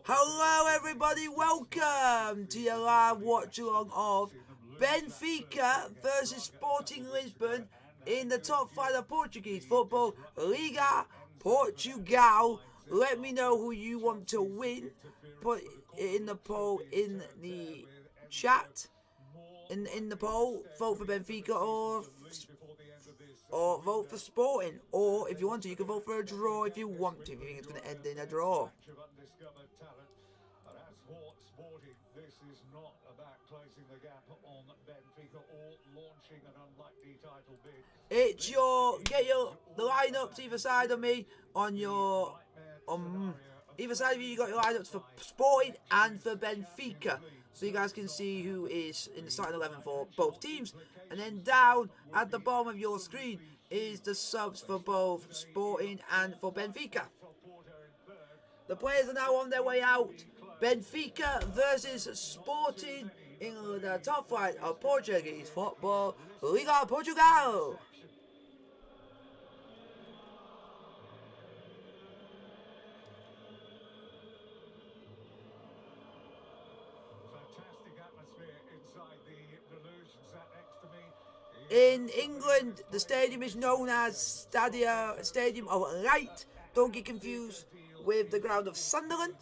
Hello everybody, welcome to your live watch along of Benfica versus Sporting Lisbon in the top 5 of Portuguese football, Liga Portugal. Let me know who you want to win. Put it in the poll in the chat. In the poll, vote for Benfica or vote for Sporting, or if you want to, you can vote for a draw if you want to, if you think it's going to end in a draw. This is not about closing the gap on Benfica or launching an unlikely title bid. It's get the lineups either side of me on your either side of you got your lineups for Sporting and for Benfica, so you guys can see who is in the starting 11 for both teams. And then down at the bottom of your screen is the subs for both Sporting and for Benfica. The players are now on their way out. Benfica versus Sporting in the top flight of Portuguese football, Liga Portugal. Fantastic atmosphere inside the Deluge sat next to me. In England, the stadium is known as Stadium of Light. Don't get confused with the ground of Sunderland.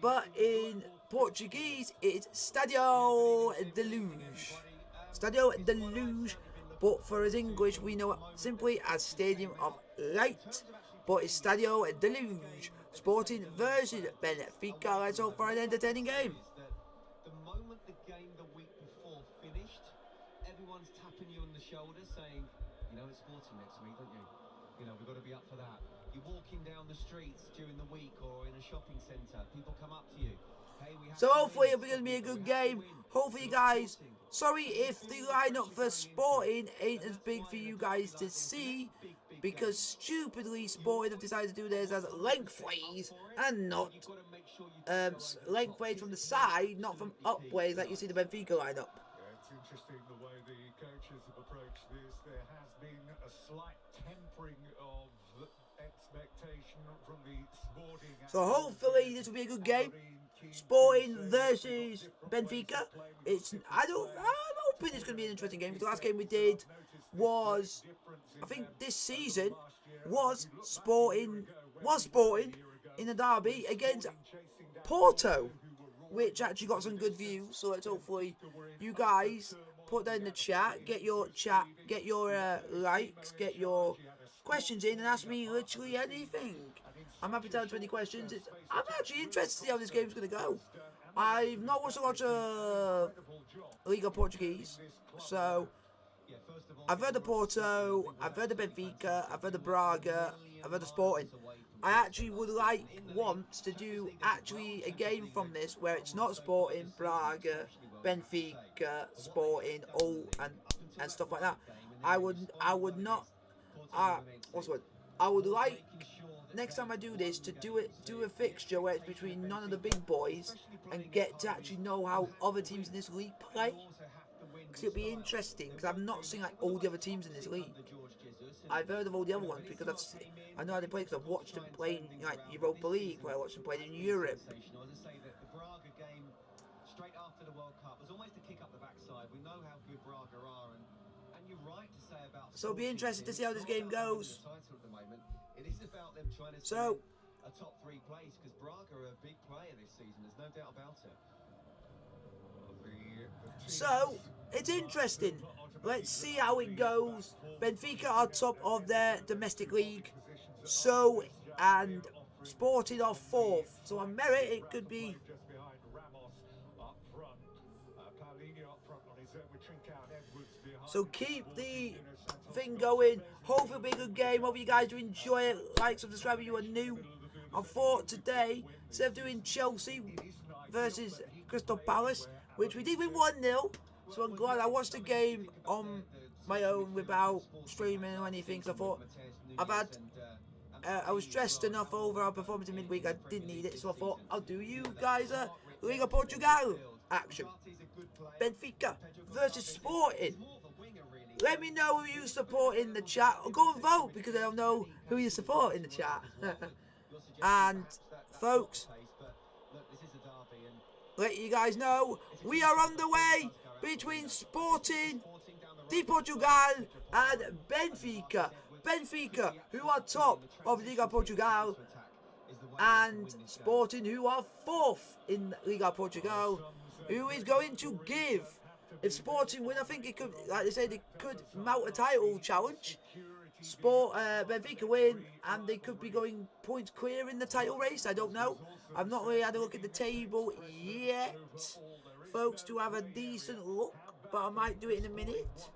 But in Portuguese, it's Stadio Deluge. Stadio Deluge. But for us English, we know it simply as Stadium of Light. But it's Stadio Deluge. Sporting versus Benfica. Let's hope for an entertaining game. The moment the game the week before finished, everyone's tapping you on the shoulder saying, you know, it's Sporting next week, don't you? You know, we've got to be up for that. You're walking down the streets during the week or in a shopping centre, people come up to you. Hey, so hopefully it'll be going to be a good game. Hopefully you guys, sorry if the lineup for Sporting ain't as big for you guys to see, because stupidly Sporting have decided to do this as lengthways and not lengthways from the side, not from upways like you see the Benfica lineup. It's interesting the way the coaches have approached this. There has been a slight tempering of expectation from the Sporting. So hopefully this will be a good game. Sporting versus Benfica. I'm hoping it's going to be an interesting game. The last game we did was, I think this season was Sporting in the derby against Porto, which actually got some good views. So let's hopefully you guys put that in the chat, get your likes, get your questions in, and ask me literally anything. I'm happy to answer any questions. I'm actually interested to see how this game's going to go. I've not watched a lot of Liga Portuguese, so I've heard of Porto, I've heard of Benfica, I've heard of Braga, I've heard of Sporting. I actually would want to do a game from this where it's not Sporting, Braga, Benfica, Sporting, and stuff like that. I would not. What's the word? I would like next time I do this to do a fixture where it's between none of the big boys and get to actually know how other teams in this league play. Because it'll be interesting, because I've not seen like all the other teams in this league. I've heard of all the other ones because I know how they play, because I've watched them play in like Europa League, where I watched them play in Europe. Straight after the World Cup was almost a kick up the backside. We know how good Braga are, and you're right to say about. So it'll be interesting to see how this game goes. It is about them trying to a top 3 place, because Braga are a big player this season. There's no doubt about it. So it's interesting. Let's see how it goes. Benfica are top of their domestic league, and Sporting are 4th. So on merit, it could be. So keep the thing going. Hopefully it'll be a good game. Hope you guys do enjoy it. Like, subscribe if you are new. I thought today, instead of doing Chelsea versus Crystal Palace, which we did win 1-0, so I'm glad I watched the game on my own without streaming or anything. So I thought I was stressed enough over our performance in midweek. I didn't need it, so I thought I'll do you guys a Liga Portugal action. Benfica versus Sporting. Let me know who you support in the chat, or go and vote, because I don't know who you support in the chat. And folks, let you guys know, we are on the way between Sporting de Portugal and Benfica. Benfica, who are top of Liga Portugal, and Sporting, who are fourth in Liga Portugal, who is going to give, if Sporting win, I think it could, like they said, it could mount a title challenge. Benfica win, and they could be going points clear in the title race. I don't know. I've not really had a look at the table yet, folks, to have a decent look, but I might do it in a minute.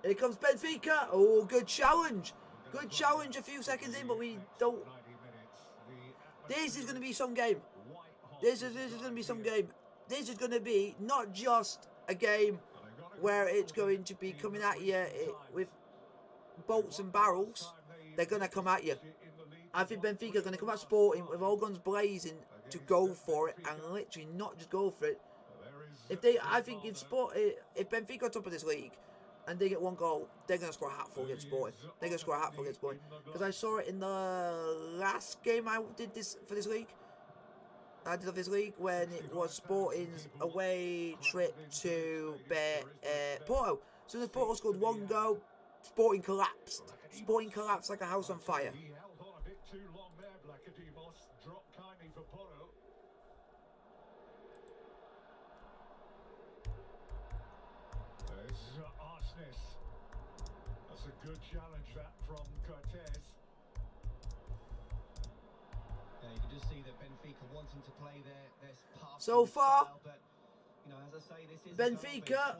Here comes Benfica. Oh, good challenge. Good challenge a few seconds in, but we don't. This is going to be some game. This is going to be some game. This is going to be not just a game where it's going to be coming at you with bolts and barrels. They're going to come at you. I think Benfica are going to come at Sporting with all guns blazing to go for it, and literally not just go for it. I think if Benfica are top of this league and they get one goal, they're going to score a hatful against Sporting. They're going to score a hatful against Sporting, because I saw it in the last game I did this for this league. I did of this league when it was Sporting's away trip to Porto. So as Porto scored one goal, Sporting collapsed. Sporting collapsed like a house on fire. He held on a bit too long there, Blackademos. Dropped kindly for Porto. There's Arsnes. That's a good challenge, that, from Cortez. Yeah, you can just see that Benfica wanting to play their pass. So far, style, but, you know, as I say, this is Benfica,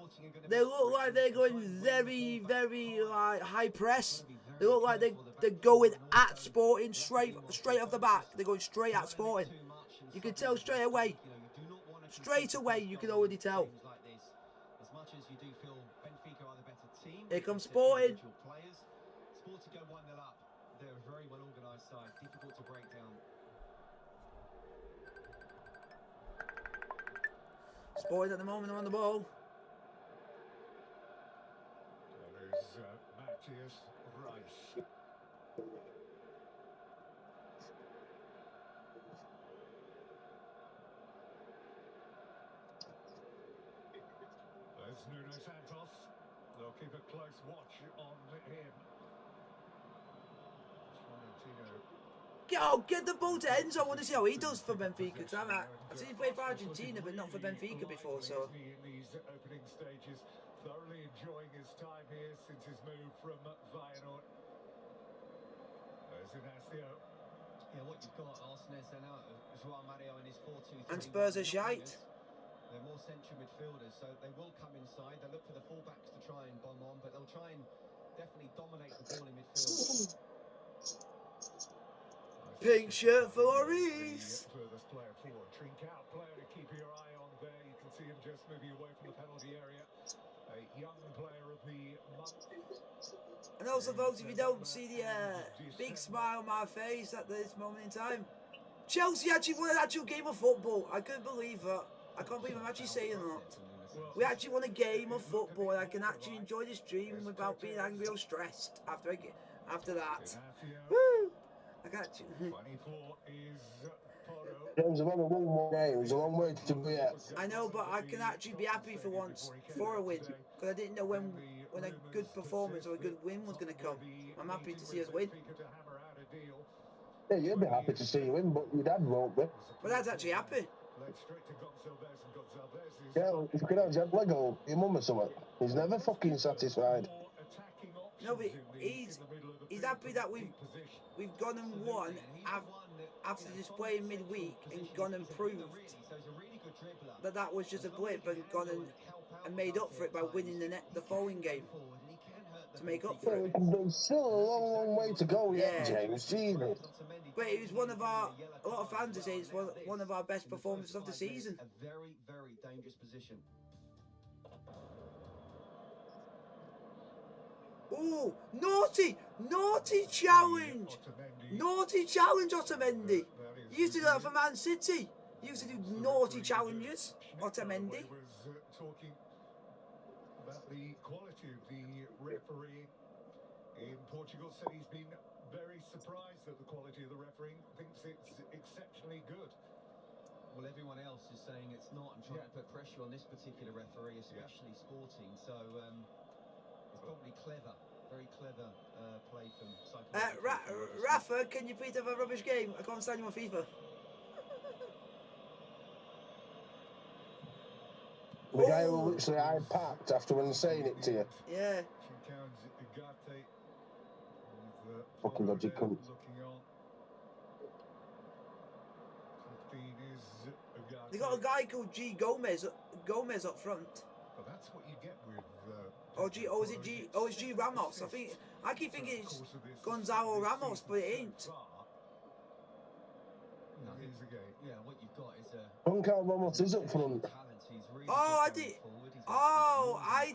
they look like they're going very, very high press. They look like they're going at Sporting straight off the back. They're going straight at Sporting. You can tell straight away. Straight away, you can already tell. As much as you do feel Benfica are the better team. Here comes Sporting. Sporting go 1-0 up. They're a very well organised side. Difficult to break down. Sporting at the moment are on the ball. There's Matthias Rice. There's Nuno Santos. They'll keep a close watch on him. Get the ball to Enzo. I want to see how he does for Benfica. Because I've seen him play for Argentina, but not for Benfica before. So. In these opening stages, thoroughly enjoying his time here since his move from Feyenoord. There's Inacio. Yeah, what you've got, Arsnes and João Mario in his 4-2-3. And Spurs are shite. They're more central midfielders, so they will come inside. They look for the fullbacks to try and bomb on, but they'll try and definitely dominate the ball in midfield. Pink shirt for Lloris. Furthest player forward. Trincao, player to keep your eye on there. You can see him just moving away from the penalty area. A young player of the month. And also, folks, if you don't see the big smile on my face at this moment in time, Chelsea actually won an actual game of football. I couldn't believe it. I can't believe I'm actually saying that. We actually won a game of football, and I can actually enjoy this dream without being angry or stressed after that. Woo! I got you. 24 is Porto. James, I've only won one game. There's a long way to be at. I know, but I can actually be happy for once for a win, because I didn't know when a good performance or a good win was going to come. I'm happy to see us win. Yeah, you'd be happy to see you win, but your dad won't be. But Dad's actually happy. Yeah, if you could have Jack Lego, your mum or something. He's never fucking satisfied. No, but he's happy that we've gone and won after displaying midweek and gone and proved that was just a blip and gone and made up for it by winning the following game to make up for it. There's still a long, long way to go yet, James. Jesus. But it was a lot of fans say it's one of our best performances of the season. A very, very dangerous position. Oh, naughty challenge. Naughty challenge, Otamendi. You used to do that for Man City. You used to do naughty challenges, Otamendi. Talking about the quality of the referee in Portugal said he's been very surprised at the quality of the refereeing, thinks it's exceptionally good. Well, everyone else is saying it's not and trying to put pressure on this particular referee, especially Sporting. So it's probably clever, very clever play from psychologically. Rafa, can you please have a rubbish game? I can't stand you on FIFA. The guy who literally I packed after when saying it to you. Yeah. Fucking dodgy cunt. They got a guy called Gomez up front. But that's what you get with it's G Ramos. I keep thinking it's Gonzalo Ramos, but it ain't. Yeah, what you've got is Gonzalo Ramos is up front. I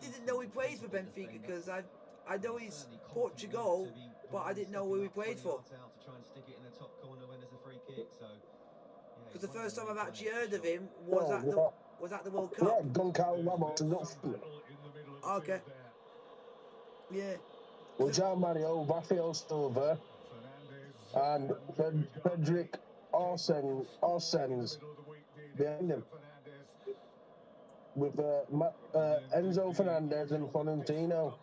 didn't know he played for Benfica because I know he's Portugal, but I didn't know who he played for. Because the first time I've actually heard of him was at the World Cup. Yeah, Gonzalo Ramos is up front. Okay. Yeah. Well, John Mario, Rafael Silva, and Frederick Orsens behind him. With Enzo Fernandez and Florentino.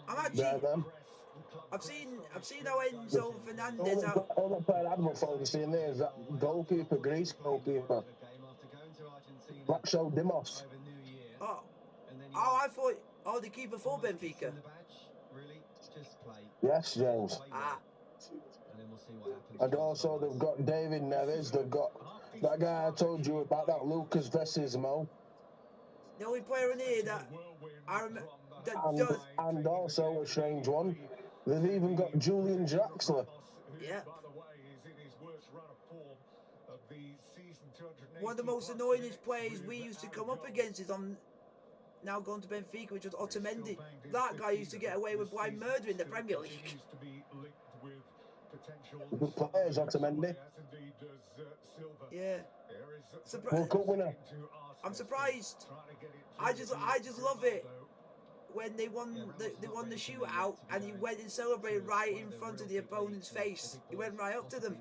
I've seen how Enzo Fernandez out. All the player I'm focusing there is that goalkeeper, Greece goalkeeper, Blackshaw Dimos. I thought. The keeper for Benfica. Yes, James. And also they've got David Neves. They've got that guy I told you about, that Lucas Vesismo. The only player in here that I remember and also a strange one, they've even got Julian Draxler. Yeah. One of the most annoyingest players we used to come up against is now gone to Benfica, which was Otamendi. That guy used to get away with blind murder in the Premier League. Good players, Otamendi. Yeah. World Cup winner. I'm surprised. I just love it when they won the shootout and he went and celebrated right in front of the opponent's face. He went right up to them.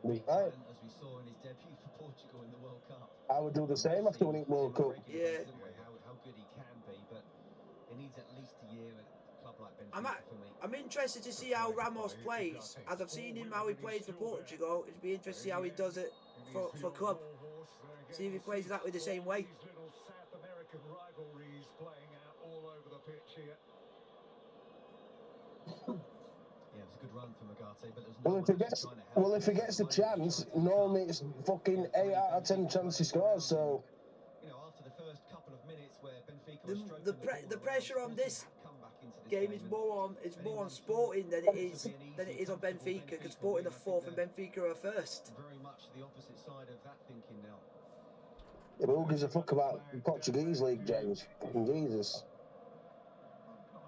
Right. As we saw in his debut for Portugal in the World Cup. I would do the same after winning World Cup. Yeah. How good he can be, but it needs at least a year at a club like Benfica for me. I'm interested to see how Ramos plays. As I've seen him how he plays for Portugal, it'd be interesting to see how he does it for club. See if he plays exactly the same way. South American rivalries playing out all over the pitch here. Yeah, it was a good run for Magate, but there's if he gets the chance, normally it's fucking 8 out of 10 chances he scores. So, you know, after the first couple of minutes where Benfica the pressure on this game is more on Sporting than it is on Benfica, because Sporting are fourth and Benfica are first. Very much the opposite side of that thinking now. yeah, but who gives a fuck about the Portuguese league, James? Fucking Jesus.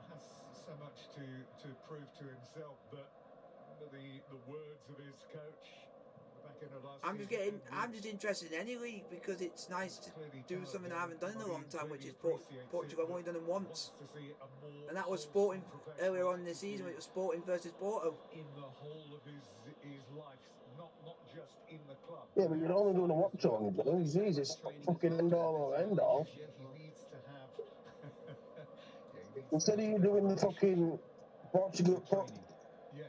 Has so much to prove to himself, but the words of his coach back in the last season, I'm just interested in any league because it's nice to do something I haven't done in a long time, which is Portugal. I've only done it once, and that was Sporting earlier on in the season. When it was Sporting versus Porto. In the whole of his life, not just in the club. Yeah, but you're only doing a watch on, Jesus, fucking end all or end all. He needs to have. Instead of you doing the fucking Portugal,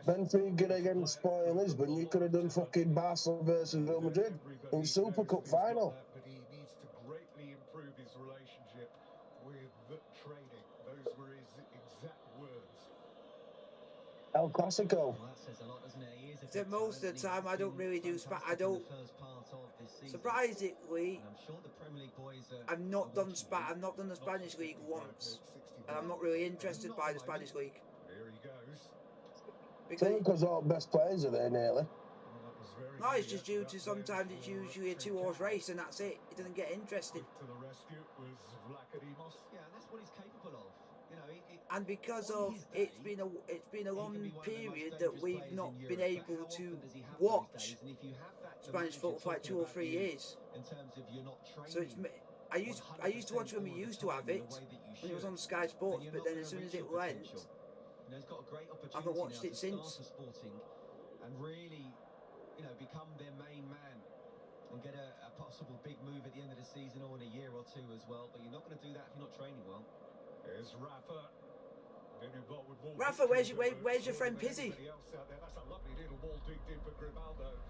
Benfica against Sporting Lisbon, you could have done fucking Barcelona versus Real Madrid in Super Cup final. But he needs to greatly improve his relationship with training. Those were his exact words. El Clasico. Well, that says a lot, doesn't it? He is a So most of the time, I don't really do I don't. Surprisingly, I'm sure the Premier League boys I've not done the Spanish league once, and I'm not really interested by the Spanish league. There he goes. Because all the best players are there nearly. No, it's just due to sometimes it's usually a 2-horse race and that's it. It doesn't get interesting. To the rescue was Vlachodimos. yeah, that's what he's capable of. You know, And because of it's been a long period that we've not been able to watch Spanish football for like 2 or 3 years. in terms of you're not So it's I used to watch when we used to have it, when it was on Sky Sports, but then as soon as it went, You know, he's got a great opportunity I haven't watched now it to since. start for Sporting and really, you know, become their main man and get a possible big move at the end of the season or in a year or two as well. But you're not going to do that if you're not training well. Here's Rafa. Rafa, where's your friend Pizzy? That's a lovely little ball digged in for Grimaldo.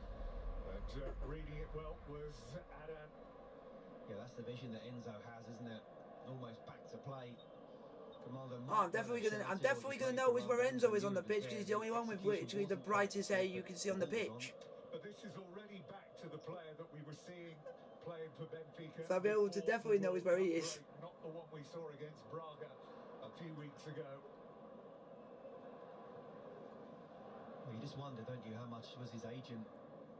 But reading it well was Adam. Yeah, that's the vision that Enzo has, isn't it? Almost back to play. Oh, I'm definitely gonna notice where Enzo is on the pitch, because he's the only one with literally the brightest hair you can see on the pitch. But this is already back to the player that we were seeing playing for Benfica. So I'll be able to definitely notice where he is. Not the one we saw against Braga a few weeks ago. Well, you just wonder, don't you, how much was his agent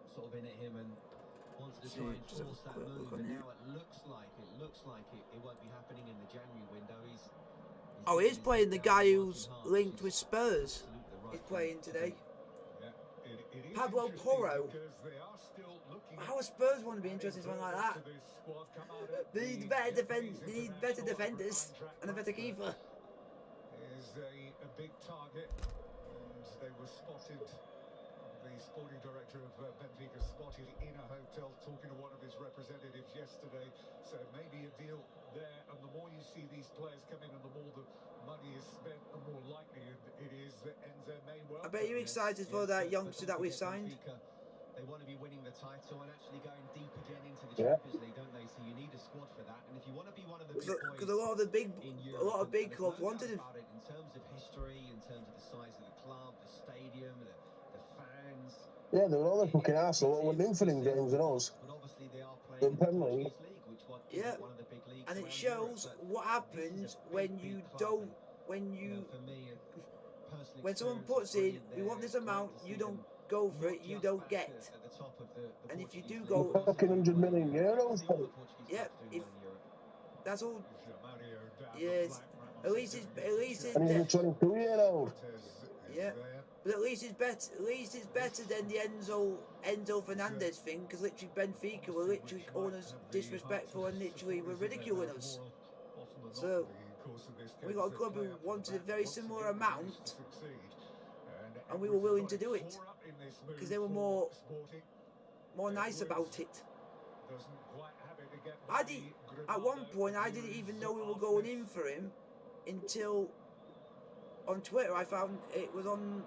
sort of in at him and wanted to try and force that move, and now it looks like it won't be happening in the January window. Oh, he's playing the guy who's linked with Spurs. He's playing today. Pablo Porro. How are Spurs want to be interested in someone like that? They need better defenders and a better keeper. Is a big target, and they were spotted. The sporting director of Benfica spotted in a hotel talking to one of his representatives yesterday. So maybe a deal there, and the more you see these players come in and the more the money is spent, the more likely it is that Enzo may well. I bet you're excited for that youngster that we've signed. They want to be winning the title and actually going deep again into the Champions League, don't they? So you need a squad for that, and if you want to be one of the big boys, because a lot of big clubs wanted him. In terms of history, in terms of the size of the club, the stadium, the fans. Yeah, they were all the fucking Arsenal what were for in games and us. But obviously they are playing in the Portuguese League, which one of the big leagues. And it around shows Europe, what happens when you don't, when someone puts in, we want this amount, you don't go for it, you don't get. And if you do go, fucking €100 million. yeah, if that's all, yes, at least it's And he's a 22-year-old. yeah. But at least it's better. At least it's better than the Enzo Fernandez thing, because literally Benfica were literally calling us disrespectful and literally were ridiculing us. So we got a club who wanted a very similar amount, and we were willing to do it because they were more nice about it. At one point I didn't even know we were going in for him until on Twitter I found it was on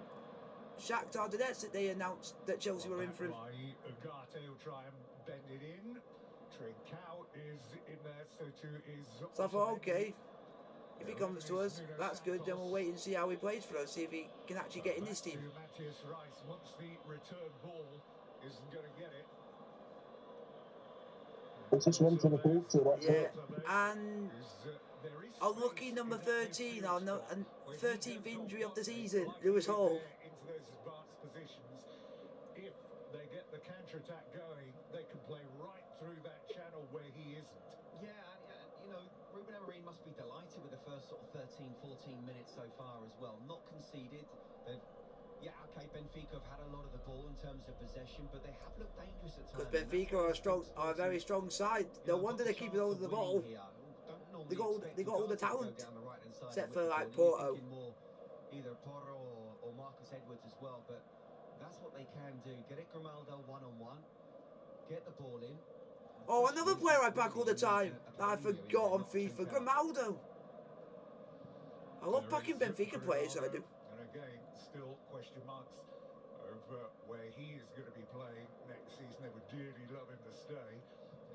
Shakhtar Donetsk that they announced that Chelsea were in for him. So I thought, okay, if he comes to us, that's good. Then we'll wait and see how he plays for us. See if he can actually get in this team. It's just one to the future, that's it. And unlucky number 13, our 13th injury of the season, Lewis Hall. If they get the counter-attack going, they can play right through that channel where he isn't. Yeah, you know, Ruben Amorim must be delighted with the first sort of 13, 14 minutes so far as well. Not conceded. Yeah, okay, Benfica have had a lot of the ball in terms of possession, but they have looked dangerous at times. Because Benfica are a very strong side. No wonder they keep it hold of the ball. They got all the talent, except for like Porto. Either Porto or Marcus Edwards as well, but that's what they can do. Get it Grimaldo one-on-one, get the ball in. Oh, another player I back all the time that I forgot on FIFA, Grimaldo. I love backing Benfica players, I do. And again, still question marks over where he is going to be playing next season. They would dearly love him to stay,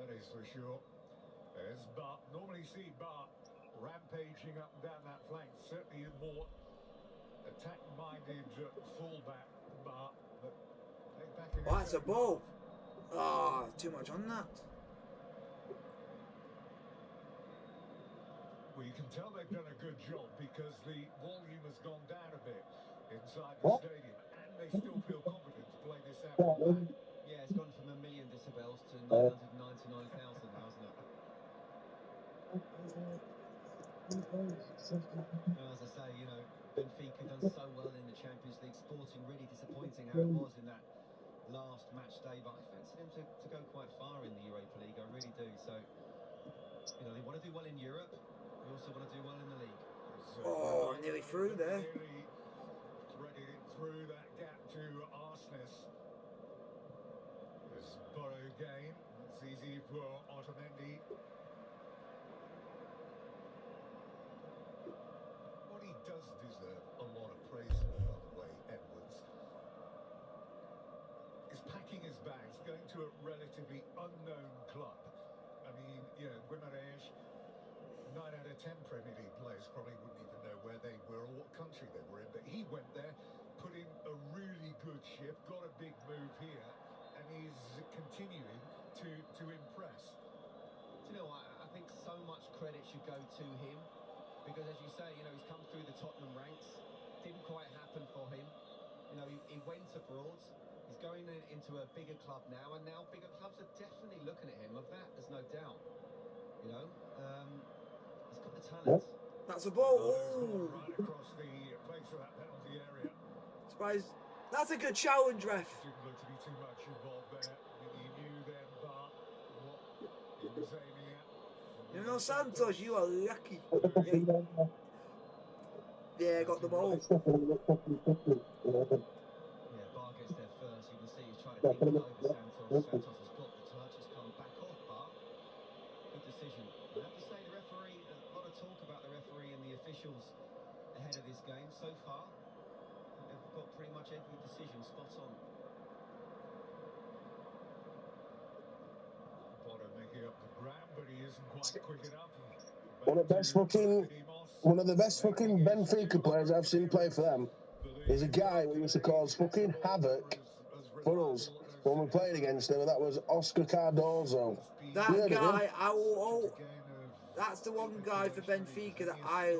that is for sure. There's Bart. Normally see Bart rampaging up and down that flank. Certainly a more attack-minded fullback, Bart. But Oh, that's a ball. Ah, too much on that. Well, you can tell they've done a good job because the volume has gone down a bit inside the stadium, and they still feel confident to play this out. Yeah, it's gone from 1 million decibels to 999,000 now, isn't it? Well, as I say, you know, Benfica done so well in the Champions League. Sporting really disappointing how it was in that last match day, but I fancy them to go quite far in the Europa League. I really do. So, you know, they want to do well in Europe. We also want to do well in the league. Oh, nearly through there. Threading it through that gap to Arsenis. This Borough again. It's easy for Otamendi. What he does deserve a lot of praise for, by the way, Edwards, is packing his bags, going to a relatively unknown club. I mean, you know, Guimarães, 9 out of 10 Premier League players probably wouldn't even know where they were or what country they were in, but he went there, put in a really good shift, got a big move here, and he's continuing to impress. Do you know what? I think so much credit should go to him, because as you say, you know, he's come through the Tottenham ranks, didn't quite happen for him. You know, he went abroad, he's going into a bigger club now, and now bigger clubs are definitely looking at him. Of that, there's no doubt. You know, he's got the talent. That's a ball. Ooh. Right across the face of that penalty area. Surprise. That's a good challenge, ref. Didn't look to be too much involved there. He knew then, but what he was aiming at. You know, Santos, you are lucky. Yeah, got the ball. Yeah, Bar gets there first. You can see he's trying to think over Santos. Santos has got the touch, has come back off Bar. Good decision. I have to say the referee, there's a lot of talk about the referee and the officials ahead of this game so far. They've got pretty much every decision spot on. Bono making up the ground, but he isn't quite quick enough. One of the best fucking Benfica players I've seen play for them is a guy we used to cause fucking havoc for us when we played against him, and that was Oscar Cardozo. That guy, that's the one guy for Benfica that I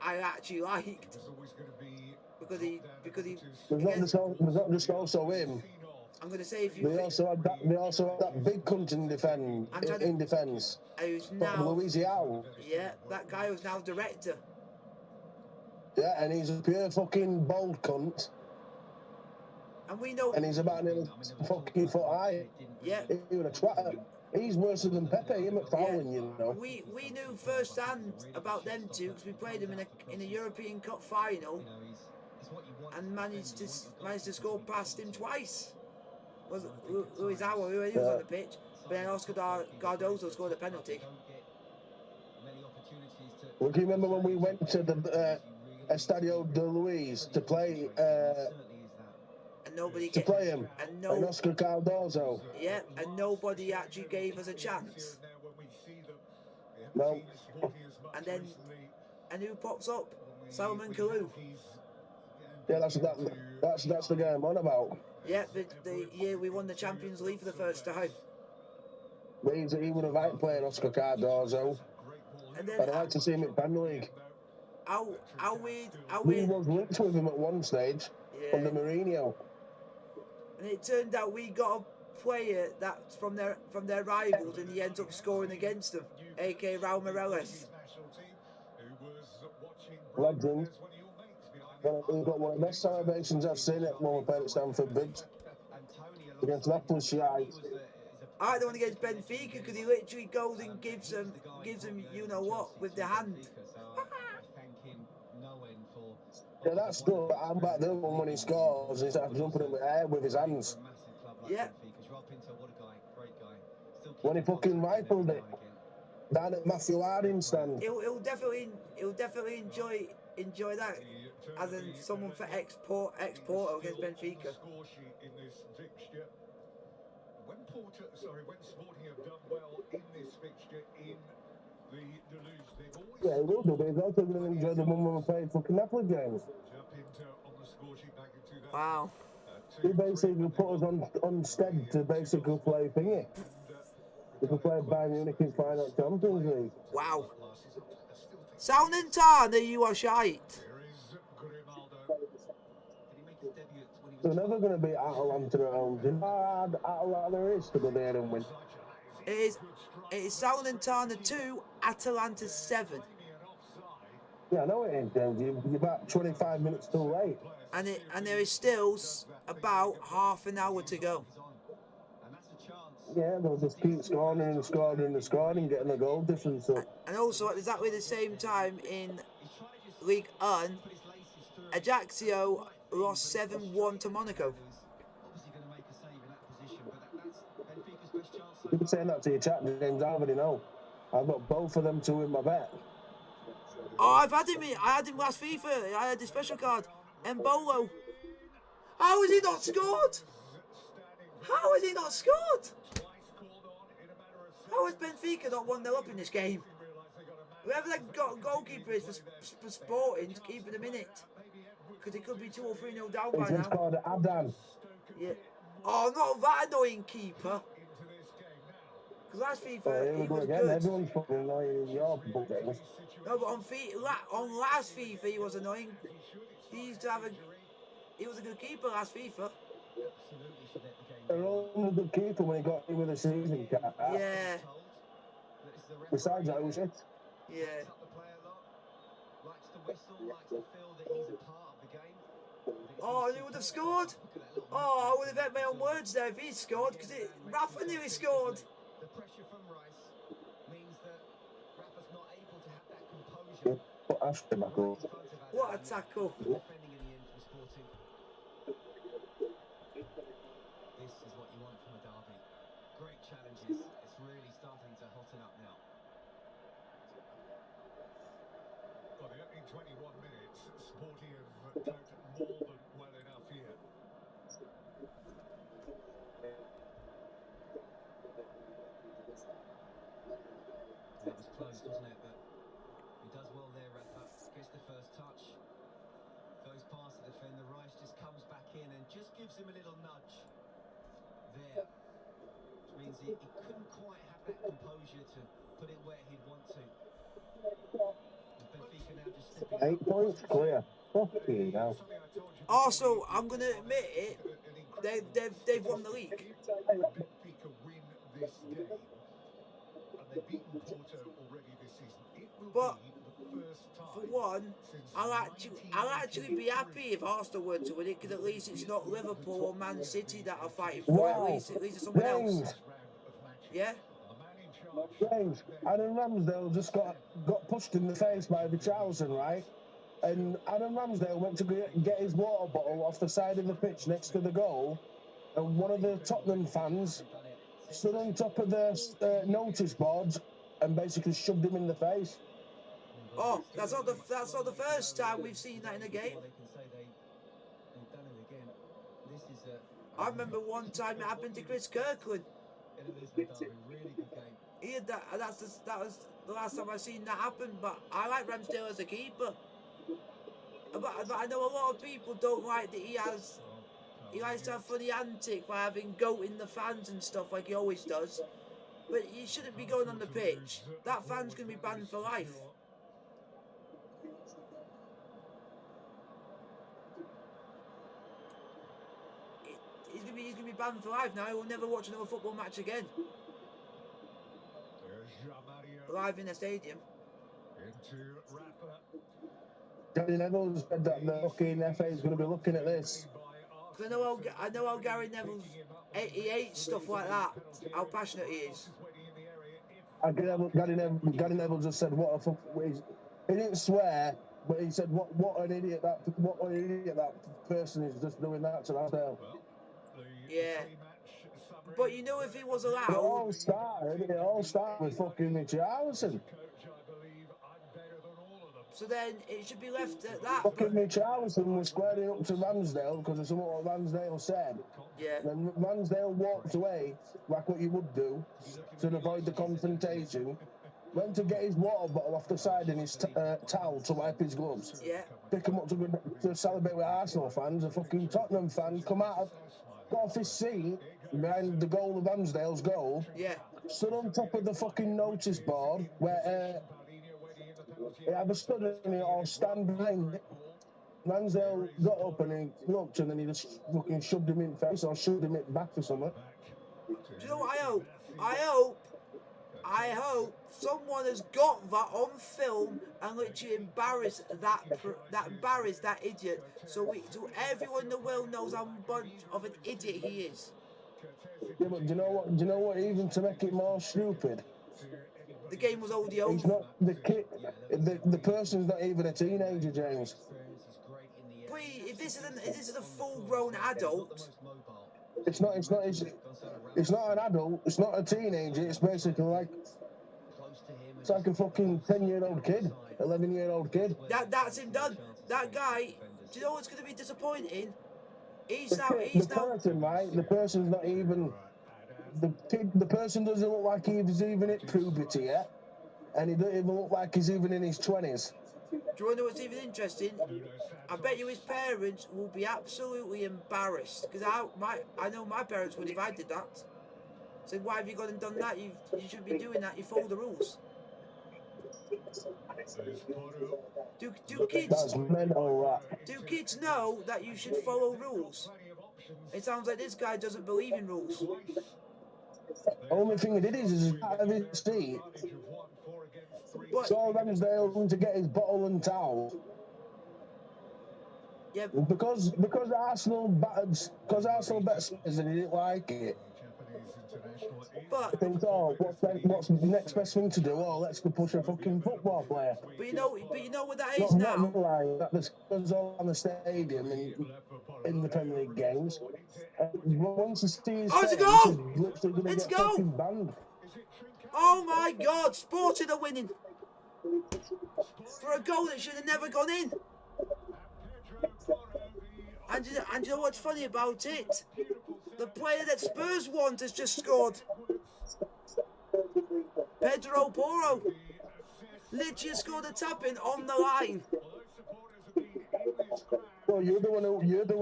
actually liked, because he There's not just also him. I'm going to say if you They also had that big cunt in defence. Who's now Louisiana. Yeah, that guy who's now director. Yeah, and he's a pure fucking bold cunt. And we know. And he's about nearly fucking foot high. Yeah. He was a twatter. He's worse than Pepe, him at fouling, you know. We knew firsthand about them two because we played them in a European Cup final, and managed to score past him twice. Was Luis Hour, who was on the pitch, but then Oscar Cardozo scored a penalty. Well, do you remember when we went to the Estadio de Luis to play and play him? And Oscar Cardozo. Yeah, and nobody actually gave us a chance. No. And who pops up? Salomon Kalou. Yeah, that's the guy I'm on about. Yeah, the year we won the Champions League for the first time. He would have liked playing Oscar Cardozo. And then, I'd like to see him in Premier League. How weird. We was linked with him at one stage under Mourinho. And it turned out we got a player that's from their rivals, and he ends up scoring against them, aka Raul Morales. Legend. He got one of the best celebrations I've seen it when we played at Stamford Bridge against Napoli. I had the one against Benfica because he literally goes and gives them you know what with the hand. Yeah, that's good. I'm back the other one when he scores. He's jumping in the air with his hands. Yeah. When he fucking rifled it down at Matthew Harding's stand. He'll definitely enjoy that as in someone for exporter against Benfica. When Sporting have done well in this fixture in the deluge, they've always... Yeah, he will do, but he's also going to enjoy the one when we played fucking Napoli games. Wow. He basically put us on stead to basically play thingy. We could play Bayern Munich in final Champions League. Wow. Salernitana, you are shite. They're never going to beat Atalanta at home. Do you know how hard Atalanta is to go there and win? It is Salernitana 2, Atalanta 7. Yeah, I know it is, James. You're about 25 minutes too late. And there is still about half an hour to go. Yeah, they'll just keep scoring and scoring and scoring and getting a goal difference up. And also at exactly the same time in League 1, Ajaccio lost 7-1 to Monaco. You can say that to your chat, James. I already know. I've got both of them to win my bet. Oh, I had him last FIFA. I had the special card. Mbolo. How has he not scored? How has he not scored? How has Benfica not 1-0 up in this game? Whoever that goalkeeper is for Sporting, keeping him in it. Because it could be 2 or 3-0 down by now. It's called Adan. Yeah. Oh, not that annoying keeper. Because last FIFA, he was good. Everyone's fucking annoying in your games. No, but on last FIFA, he was annoying. He used to have he was a good keeper last FIFA. They're only a good keeper when he got in with a season cap. Yeah. Besides that, it was it. Yeah. Oh, he would have scored. Oh, I would have had my own words there if he scored, because Rafa nearly scored. The pressure from Rice means that Rafa's not able to have that composure. What a tackle. Defending in the end for Sporting. This is what you want from a derby. Great challenges. It's really starting to hotten up now. For the opening 21 minutes, Sporting have done more than well enough here. It was close, wasn't it? But he does well there, Rafa. Gets the first touch. Goes past the defender. Rice just comes back in and just gives him a little nudge there. Which means he couldn't quite have that composure to put it where he'd want to. And Benfica now just stepping 8 points clear. Fucking hell. Also, I'm going to admit it, they've won the league. Benfica win this game, and they've beaten Porto already this season. It will But be the first time for one, I'll actually be happy if Arsenal were to win it, because at least it's not Liverpool or Man City that are fighting for it. At least it's someone else. Yeah? James, Adam Ramsdale just got pushed in the face by Richarlison, right? And Adam Ramsdale went to get his water bottle off the side of the pitch next to the goal, and one of the Tottenham fans stood on top of the notice boards and basically shoved him in the face. Oh, that's not the first time we've seen that in a game. I remember one time it happened to Chris Kirkland. He had that was the last time I've seen that happen. But I like Ramsdale as a keeper. But I know a lot of people don't like that he likes to have funny antics by having goat in the fans and stuff like he always does. But he shouldn't be going on the pitch. That fan's going to be banned for life. He's going to be banned for life now. He will never watch another football match again. Live in a stadium. Gary Neville said that the fucking FA is going to be looking at this. I know how Gary Neville's he hates stuff like that. How passionate he is. Gary Neville just said, "What a fuck." He didn't swear, but he said, "What an idiot that person is just doing that to Ramsdale." Yeah. But you know, if he was allowed, It all started with fucking Richarlison. So then it should be left at that. Fucking Richarlison was squaring up to Ramsdale because of something what Ramsdale said. Yeah. Then Ramsdale walked away like what you would do to avoid the confrontation. Went to get his water bottle off the side and his towel to wipe his gloves. Yeah. Pick him up to celebrate with Arsenal fans. A fucking Tottenham fan got off his seat behind the goal of Ramsdale's goal. Yeah. Stood on top of the fucking notice board where he either stood in it or stand behind it. Ramsdale got up and he looked and then he just fucking shoved him in the face or shoved him back or something. Do you know what I hope someone has got that on film and literally embarrassed that idiot, so everyone in the world knows how much of an idiot he is. Yeah, but do you know what? Do you know what? Even to make it more stupid, The game was already it's over. not the kid. The person's not even a teenager, James. But if this is a full-grown adult, It's not. It's not an adult. It's not a teenager. It's basically like it's like a fucking 10-year-old kid, 11-year-old kid. that's him done. That guy. Do you know what's going to be disappointing? He's now. The person, right? The person's not even. The kid. The person doesn't look like he's even at puberty yet, and he doesn't even look like he's even in his 20s. Do you want to know what's even interesting? I bet you his parents will be absolutely embarrassed because I know my parents would if I did that. So why have you gone and done that? You shouldn't be doing that. You follow the rules. Do kids? That's mental, that. Do kids know that you should follow rules? It sounds like this guy doesn't believe in rules. Only thing he did is out of his seat. But, Saw Ramsdale to get his bottle and towel. yeah. Because Arsenal bet Spurs and he didn't like it. But I think, oh, what's the next best thing to do? Oh, let's go push a fucking football player. But you know what that is Not now. realising that the Spurs are on the stadium in the Premier League games. Once you see his Oh, it's a face, goal! he's literally going to It's get a goal! fucking banned. Oh my God! Sporting are winning for a goal that should have never gone in. And you know what's funny about it? The player that Spurs want has just scored. Pedro Porro literally scored a tap-in on the line. Well, you're the one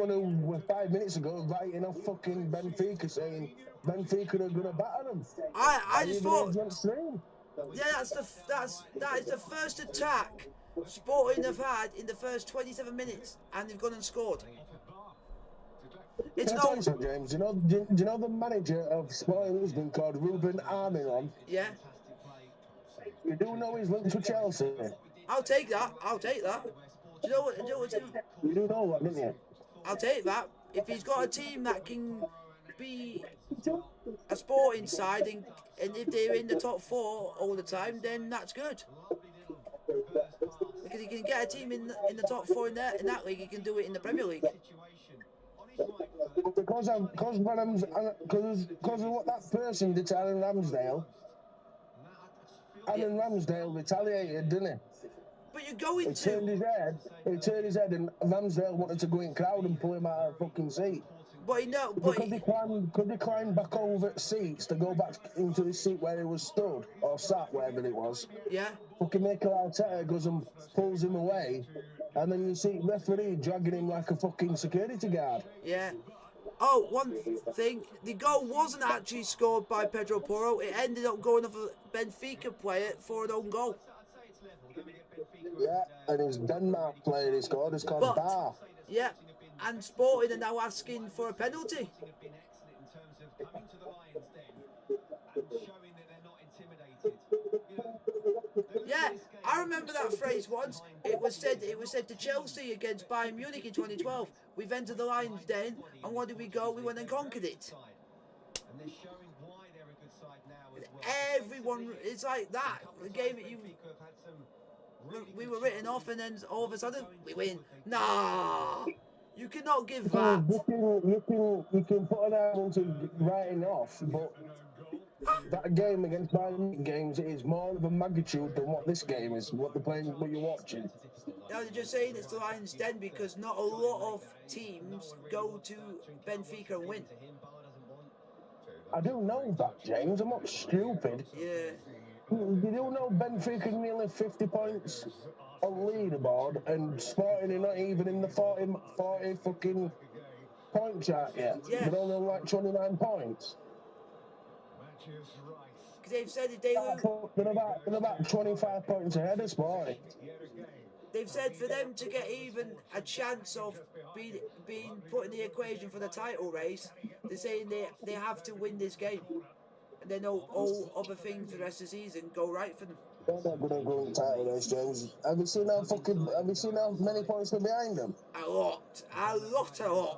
who 5 minutes ago writing off fucking Benfica, saying Benfica are gonna batter them. I just thought, yeah, that is the first attack Sporting have had in the first 27 minutes, and they've gone and scored. It's Can I tell you something, James? Do you know the manager of Sporting Lisbon called Ruben Armiron? Yeah. You do know he's linked to Chelsea. I'll take that. Do you know what? You do know that, didn't you? I'll take that. If he's got a team that can be a Sporting side, and if they're in the top 4 all the time, then that's good. Because he can get a team in the top 4 in that league, he can do it in the Premier League. Because of what that person did to Aaron Ramsdale. Aaron Ramsdale retaliated, didn't he? But you're going He turned his head, and Ramsdale wanted to go in crowd and pull him out of the fucking seat. Because he climbed back over seats to go back into his seat where he was stood or sat, wherever it was. Yeah. Fucking Mikel Arteta goes and pulls him away, and then you see referee dragging him like a fucking security guard. Yeah. Oh, one thing, the goal wasn't actually scored by Pedro Porro. It ended up going off a Benfica player for an own goal. Yeah, and his Denmark player he scored is called Bar. Yeah, and Sporting are now asking for a penalty. Yeah, I remember that phrase once. It was said to Chelsea against Bayern Munich in 2012. We've entered the Lions Den, and where did we go? We went and conquered it. Everyone, it's like that. The game that we were written off, and then all of a sudden we win. Nah, you cannot give that. You can put an argument to writing off, but that game against Bayern games is more of a magnitude than what this game is, what they're playing, what you're watching. Now they're just saying it's the Lions' Den because not a lot of teams go to Benfica and win. I do know that, James. I'm not stupid. Yeah. You do know Benfica nearly 50 points on leaderboard, and Sporting are not even in the 40 fucking point chart yet. Yeah. They're only on like 29 points. Because they've said that they will. They're about 25 points ahead of Sporting. They've said for them to get even a chance of being put in the equation for the title race, they're saying they have to win this game. And then all other things for the rest of the season go right for them. They're not going to go in the title race, James. Have you seen how many points they're behind them? A lot. Benfica are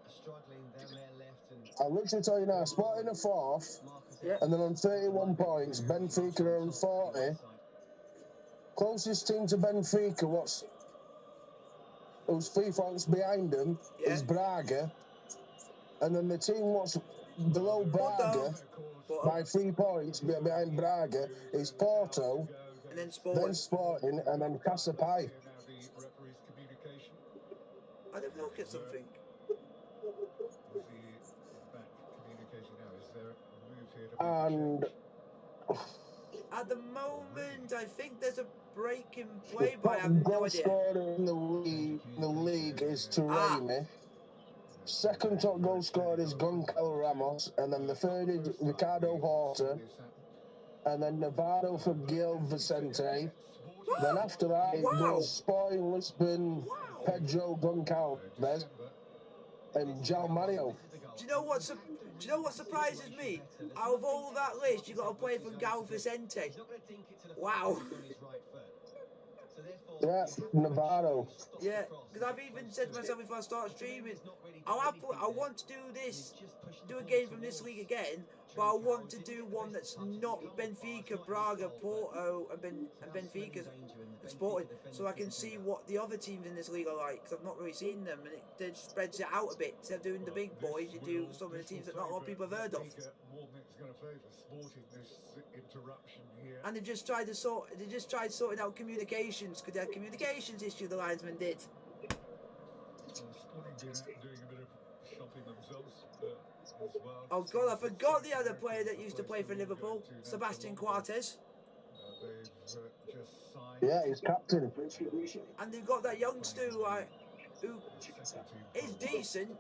struggling down their left, and I'll literally tell you now, Sporting are fourth, Yeah. and then on 31 points, Benfica are on 40. Closest team to Benfica, who's 3 points behind them, is Braga. And then the team what's below Braga by 3 points behind Braga is Porto, and then Sporting, and then Casapai. I don't look at something. And at the moment, I think there's a break in play, the but I have no goal idea. scorer in the league is Taremi. Second top goal scorer is Goncalo Ramos, and then the third is Ricardo Horta, and then Navarro for Gil Vicente. Then after that, it goes Sporting Lisbon, Pedro Goncalves, and João Mario. Do you know what surprises me? Out of all that list, you got to play from Gil Vicente. Wow. Yeah, Navarro. Yeah, because I've even said to myself, if I start streaming, I want to do a game from this league again, but I want to do one that's not Benfica, Braga, Porto, and Benfica and Sporting, so I can see what the other teams in this league are like, because I've not really seen them, and it spreads it out a bit. Instead of doing the big boys, you do some of the teams that not a lot of people have heard of. And they just tried sorting out communications, because they had communications issue, the linesman did. Oh God, I forgot the other player that used to play for Liverpool, Sebastian Coates. Yeah, he's captain. And they've got that youngster who is decent,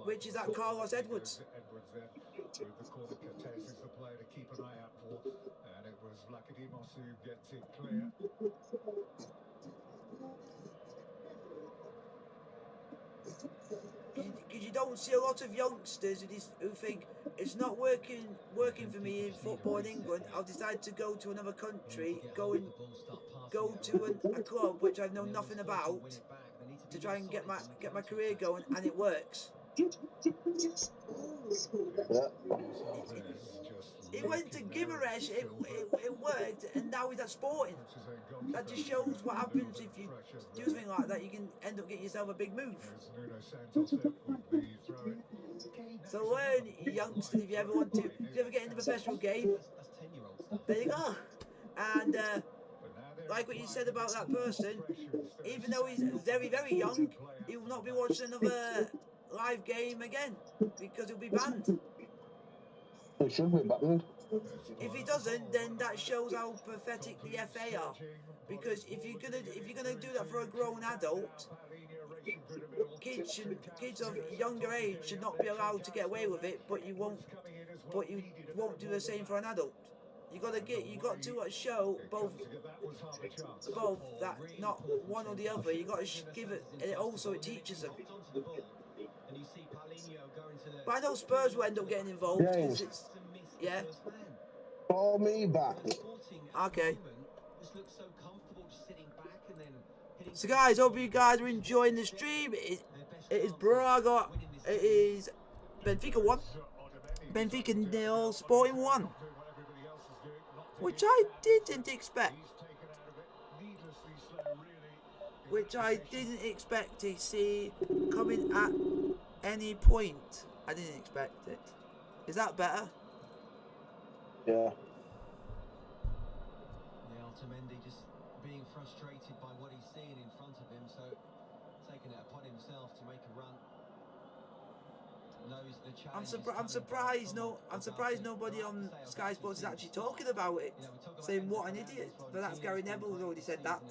which is that Carlos Edwards. Because you don't see a lot of youngsters who think it's not working for me in football in England. I'll decide to go to another country, go to a club which I know nothing about, to try and get my career going, and it works. Yeah. He went to Gimaresh, it worked, and now he's at Sporting. That just shows what happens if you do something like that. You can end up getting yourself a big move. So learn, youngsters, if you ever want to, if you ever get into a professional game, there you go. And like what you said about that person, even though he's very, very young, he will not be watching another live game again, because he'll be banned. He should be banned. If he doesn't, then that shows how pathetic the FA are. Because if you're gonna do that for a grown adult, kids of younger age should not be allowed to get away with it. But you won't do the same for an adult. You got to show both that, not one or the other. You got to give it, and also it teaches them. But I know Spurs will end up getting involved. James. Yeah. Call me back. Okay. So guys, hope you guys are enjoying the stream. It is Braga. It is Benfica 1. Benfica 0. Sporting 1. Which I didn't expect. Which I didn't expect to see coming at any point. I didn't expect it. Is that better? Yeah. Otamendi just being frustrated by what he's seeing in front of him, so taking it upon himself to make a run. Knows the challenge. I'm surprised nobody on Sky Sports is actually talking about it, saying what an idiot. But that's Gary Neville has already said that.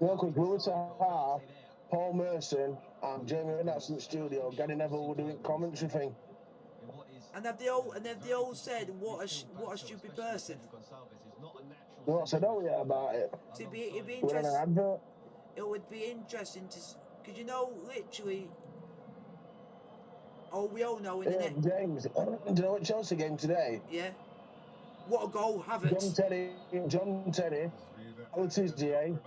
No, because we were to have Paul Merson and Jamie Redknapp's in the studio. Gary Neville were doing commentary thing. And have they all said what a stupid person? No, I said, oh yeah, about it. So it'd be interesting. It would be interesting to, because literally. Oh, we all know in the next. James, do you know what Chelsea game today? Yeah. What a goal, Havertz. John Terry, Letizia.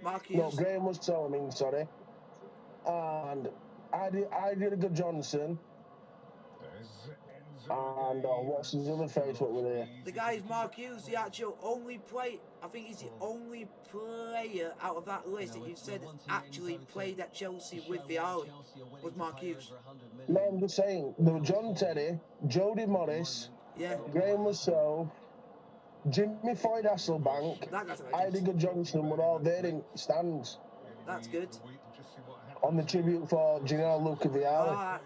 Marquinhos. No, Graham was sorry. And Liga Johnson. And what's his other face? What were they? The guy is Mark Hughes, the actual only player. I think he's the only player out of that list that you said actually played at Chelsea with Vialli. Was Mark Hughes? No, I'm just saying. There were John Terry, Jody Morris, yeah, Graham Rousseau, Jimmy Floyd Hasselbank, Liga Johnson were all there in stands. That's good. On the tribute for Gennaro Luca Vialli.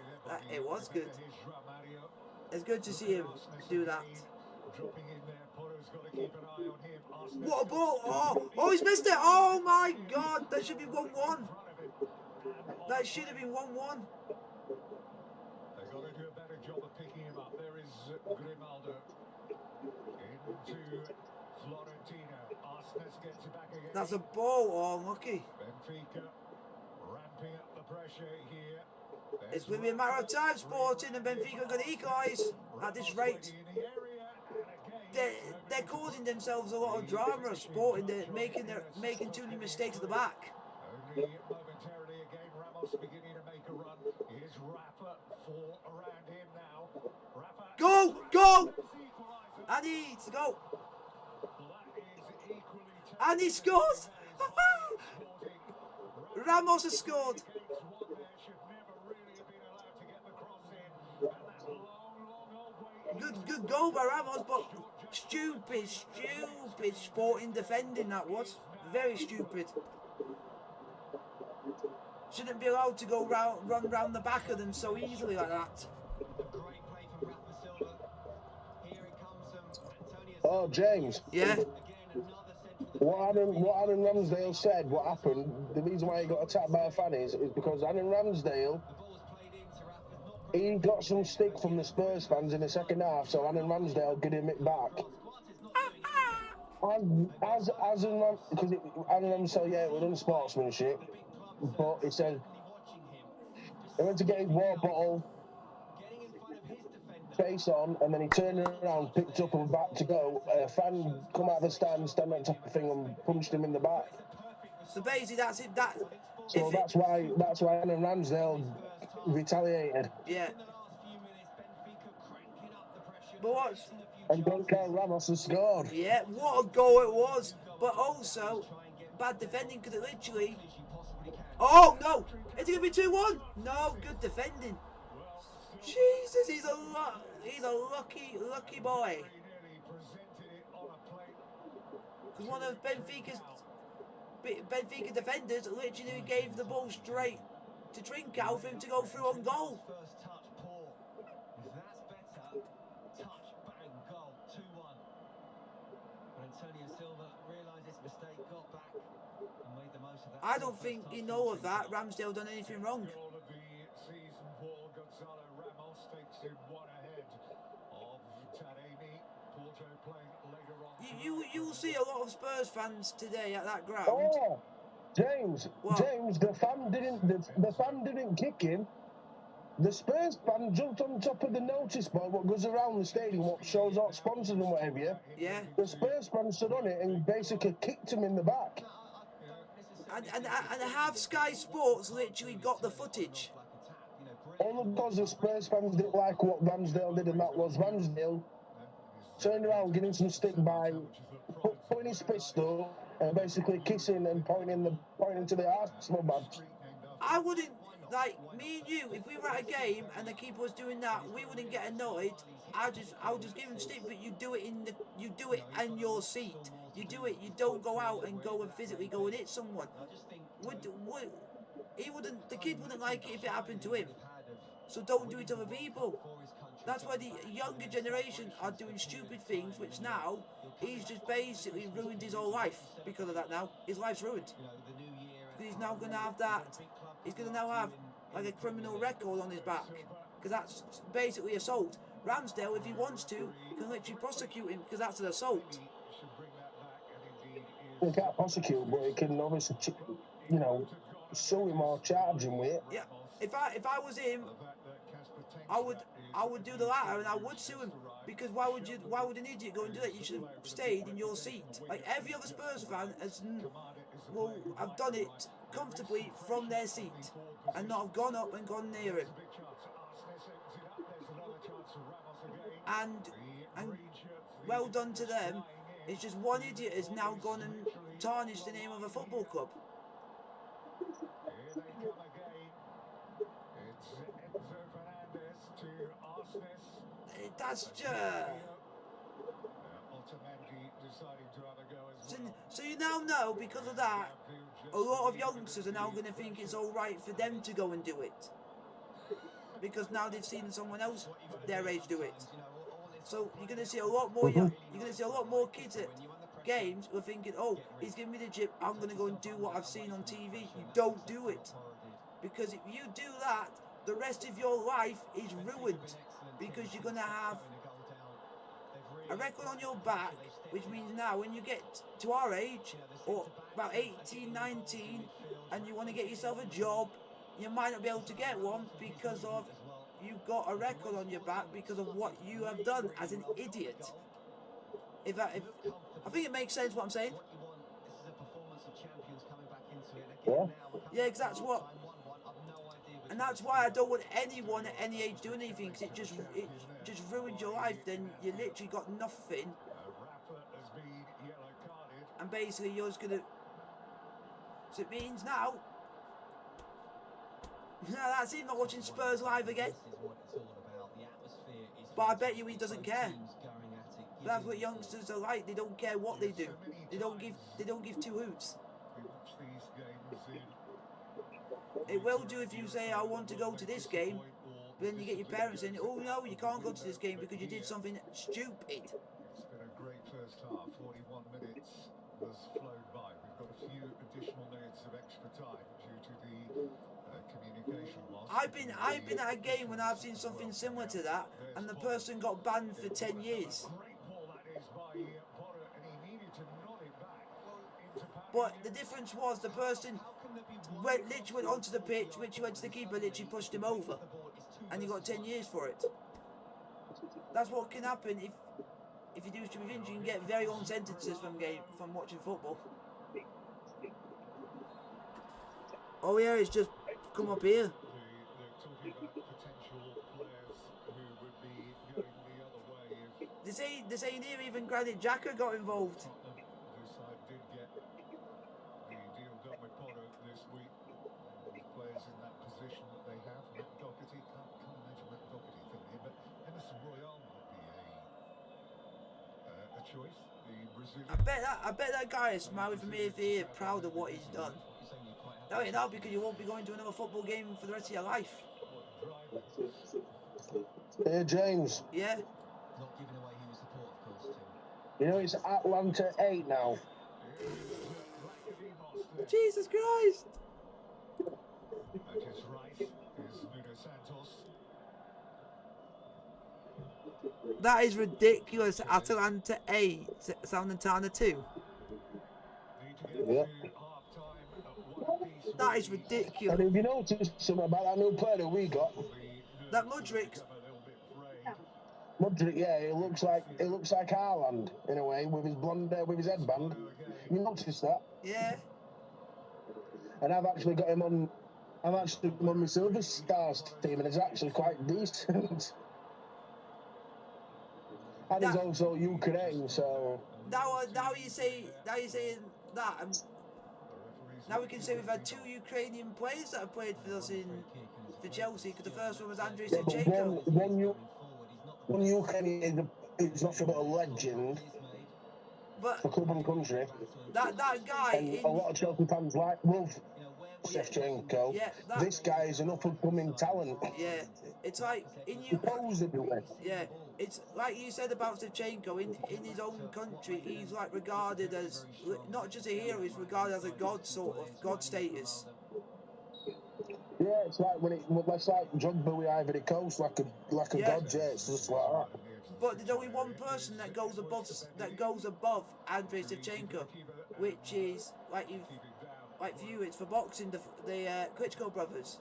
It was good. It's good to see him do that. What a ball! Oh, he's missed it! Oh my God! That should be 1-1. That should have been 1-1. They've got to do a better job of picking him up. There is Grimaldo into Florentino. Arsenis gets it back again. That's a ball. Oh, lucky. Benfica ramping up the pressure here. It's going to be a matter of time, Sporting, and Benfica are going to equalise at this rate. They're causing themselves a lot of drama. Sporting, they're making too many mistakes at the back. Only momentarily again, Ramos beginning to make a run. Here's Rafa for around him now. Rafa. Go! Go! And he's to go. And he scores! Ramos has scored. Good goal by Ramos, but stupid Sporting defending that was. Very stupid. Shouldn't be allowed to go run round the back of them so easily like that. Oh, James. Yeah. What Aaron Ramsdale said, what happened, the reason why he got attacked by a fan is because Aaron Ramsdale, he got some stick from the Spurs fans in the second half, so Aaron Ramsdale gave him it back. And because Aaron Ramsdale, yeah, it was unsportsmanship, but he said he went to get his water bottle face on, and then he turned around, picked up and back to go. A fan come out of the stand on top of the thing and punched him in the back. So basically, that's it. That's why Aaron Ramsdale retaliated. Yeah. But what's... And Goncalo Ramos has scored. Yeah, what a goal it was. But also, bad defending because it literally... Oh, no! Is it going to be 2-1? No, good defending. Jesus, he's a lucky boy. Because one of Benfica defenders literally gave the ball straight to Trincao for him to go through on goal. I don't think you know of that. Ramsdale done anything wrong. You'll see a lot of Spurs fans today at that ground. Oh, James, the fan didn't kick him. The Spurs fan jumped on top of the notice board what goes around the stadium, what shows out sponsors and whatever. Yeah. The Spurs fan stood on it and basically kicked him in the back. And have Sky Sports literally got the footage? All because the Spurs fans didn't like what Ramsdale did, and that was Ramsdale turned around, getting some stick by putting his pistol and basically kissing and pointing to the Arsenal badge. I wouldn't, like, me and you, if we were at a game and the keeper was doing that, we wouldn't get annoyed. I would just give him stick, but you do it in your seat. You do it. You don't go out and go and physically go and hit someone. The kid wouldn't like it if it happened to him. So don't do it to other people. That's why the younger generation are doing stupid things, which now he's just basically ruined his whole life because of that. Now his life's ruined. He's now going to have that. He's going to now have like a criminal record on his back because that's basically assault. Ramsdale, if he wants to, can literally prosecute him because that's an assault. He can't prosecute, but he can obviously, sue him or charge him with it. Yeah. If I was him, I would do the latter and I would sue him. Because why would an idiot go and do that? You should have stayed in your seat. Like every other Spurs fan will have done it comfortably from their seat and not have gone up and gone near him. And well done to them. It's just one idiot has now gone and tarnished the name of a football club. That's just... So you now know, because of that, a lot of youngsters are now going to think it's all right for them to go and do it. Because now they've seen someone else their age do it. So you're going to see a lot more. You're going to see a lot more kids at games who are thinking, "Oh, he's giving me the chip. I'm going to go and do what I've seen on TV." You don't do it, because if you do that, the rest of your life is ruined. Because you're going to have a record on your back, which means now when you get to our age, or about 18, 19, and you want to get yourself a job, you might not be able to get one because of you've got a record on your back because of what you have done as an idiot. I think it makes sense what I'm saying. Yeah, exactly what. And that's why I don't want anyone at any age doing anything, because it just ruins your life. Then you literally got nothing, and basically you're just gonna. So it means now. No, that's him not watching Spurs live again. But I bet you he doesn't care. That's what youngsters are like. They don't care what they do. They don't give two hoots. It will do if you say, "I want to go to this game," but then you get your parents saying, "Oh no, you can't go to this game because you did something stupid." It's been a great first half. 41 minutes has flown by. We've got a few additional minutes of extra time due to the communication loss. I've been at a game when I've seen something similar to that, and the person got banned for 10 years. But the difference was the person literally went onto the pitch, which went to the keeper, literally pushed him over, and he got 10 years for it. That's what can happen if you do stupid things. You can get very long sentences from watching football. Oh yeah, it's just come up here. They're talking about potential players who would be going the other way. This ain't here. Even Granit Xhaka got involved. This side did get the deal done with Potter this week. Players in that position that they have. Matt Doherty, can't imagine Matt Doherty coming in, but Emerson Royal might be a choice. The Brazilian. I bet that guy is smiling from ear to ear, proud of what he's done. No, you're not, because you won't be going to another football game for the rest of your life. Hey James. Yeah. Not giving away who support, of course, too. You know it's Atlanta 8 now. Jesus Christ! That is right. Is Nuno Santos. That is ridiculous. Atalanta 8, Salernitana 2. Yeah. That is ridiculous. And have you noticed something about that new player that we got? That Mudryk. Mudryk, yeah, it looks like Haaland in a way, with his blonde hair, with his headband. You noticed that? Yeah. And I've actually got him on. I've actually got him on my Silver Stars team, and it's actually quite decent. And he's also Ukraine, so. Now you say that. Now we can say we've had 2 Ukrainian players that have played for us for Chelsea, because the first one was Andrei Shevchenko. One Ukrainian is nothing but a legend. But for club and country. That guy. And a lot of Chelsea fans love Shevchenko. Yeah, this guy is an up-and-coming talent. Yeah, it's like in Ukraine. Yeah, it's like you said about Shevchenko. In his own country, he's like regarded as not just a hero; he's regarded as a god, sort of god status. Yeah, it's like it's like Drogba with Ivory Coast, like a god. Yeah, it's just like that. But there's only one person that goes above Andrei Shevchenko, which is like for you, it's for boxing, the Klitschko brothers.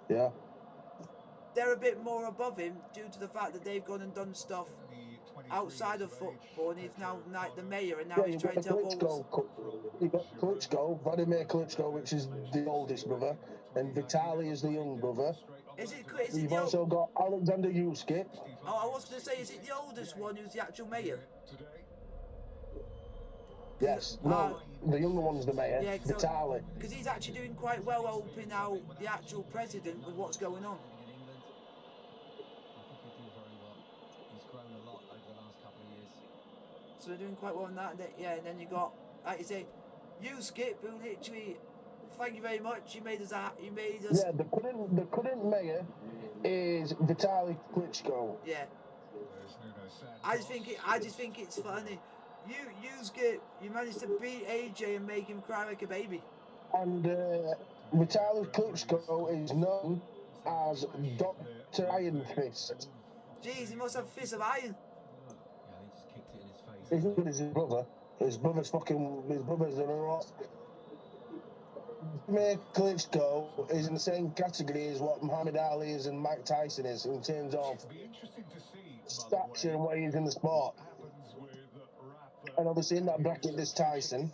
Yeah. they're a bit more above him due to the fact that they've gone and done stuff outside of football, and he's now like the mayor, and now Yeah, he's you've got trying the to help all. You've got Klitschko, Vladimir Klitschko, which is the oldest brother, and Vitaly is the young brother. Is it You've the also got Alexander Uskip. Oh, I was going to say, is it the oldest one who's the actual mayor? Yes, no, the younger one's the mayor, Yeah, Vitaly. because he's actually doing quite well helping out the actual president with what's going on. So they're doing quite well in that. Yeah, and then you got, like you say, Skip, who literally, thank you very much. You made us that. You made us. Yeah, the current mayor is Vitaly Klitschko. Yeah. I just think it's funny. You Skip, you managed to beat AJ and make him cry like a baby. And Vitaly Klitschko is known as Dr. Iron Fist. Jeez, he must have fists of iron. He's not his brother. His brother's an lot. Vladimir Klitschko is in the same category as what Muhammad Ali is and Mike Tyson is in terms of stature and what he is in the sport. And obviously in that bracket there's Tyson,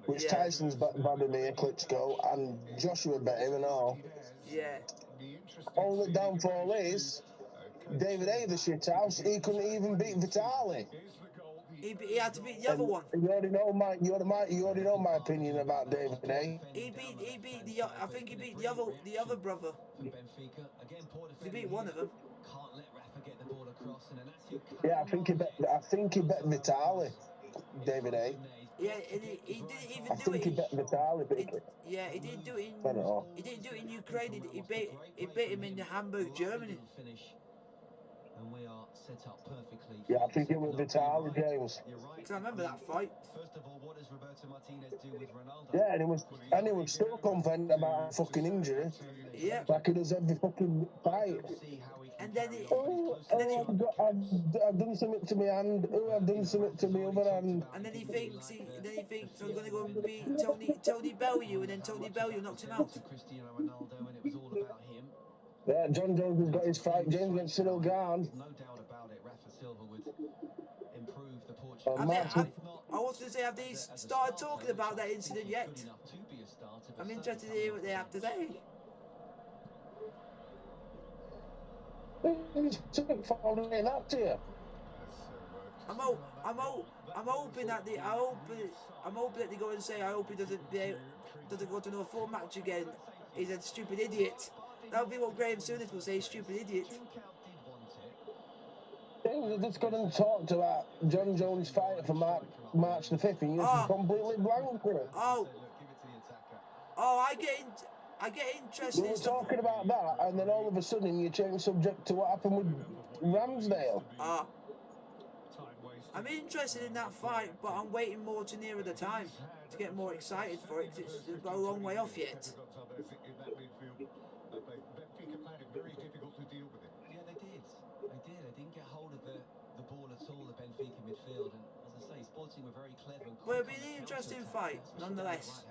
which Tyson's Vladimir Klitschko, and Joshua bet him and all. Yeah. Only downfall is David A, the shithouse, he couldn't even beat Vitaly. He had to beat the other one. You already know my opinion about David A. He beat I think he beat the other brother. He beat one of them. Yeah, I think he bet Vitaly, David A. Yeah, and he didn't even I think he bet Vitaly. Yeah, he didn't do it in. He didn't do it in Ukraine. He beat him in Hamburg, Germany. And we are set up perfectly. Yeah, I think it was Vitaly, James. Because I remember that fight. First of all, what does Roberto Martinez do with Ronaldo? Yeah, and he was still confident about a fucking injury. Yeah. Like he does every fucking fight. And then I've done something to my hand. I've done something to my other hand. And then he thinks I'm going to go and beat Tony Bellew, and then Tony Bellew knocks him out. Cristiano Ronaldo, and it was all about him. Yeah, John Jones has got his fight. James against Cyril Gahn. No doubt about it. Rafa Silva would improve the Portuguese. I was going to say, have they started talking about that incident yet? I'm interested to hear what they have to say. I'm hoping that they go and say, I hope he doesn't go to another full match again. He's a stupid idiot. That would be what Graham Souness will say, stupid idiot. They're just going to talk about John Jones' fight for March the 5th, and you're completely blank for it. I get interested. We were talking about that, and then all of a sudden you change subject to what happened with Ramsdale. I'm interested in that fight, but I'm waiting more to nearer the time to get more excited for it, because it's got a long way off yet. They didn't get hold of the ball at all, the Benfica midfield, and as I say, Sporting were very clever and But it'll be an interesting fight, nonetheless.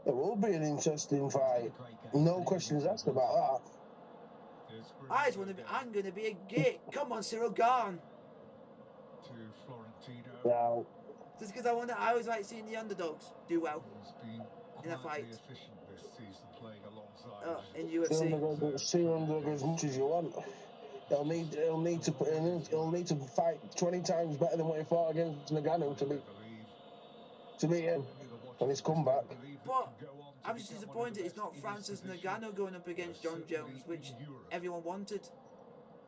It will be an interesting fight. No questions asked about that. I'm going to be a git. Come on, Cyril Gahn. Now, just because I always like seeing the underdogs do well in a fight. In UFC. See underdog as much as you want. He'll need to fight 20 times better than what he fought against Ngannou to beat him on his comeback. But I'm just disappointed it's not Francis Ngannou going up against John Jones, which everyone wanted.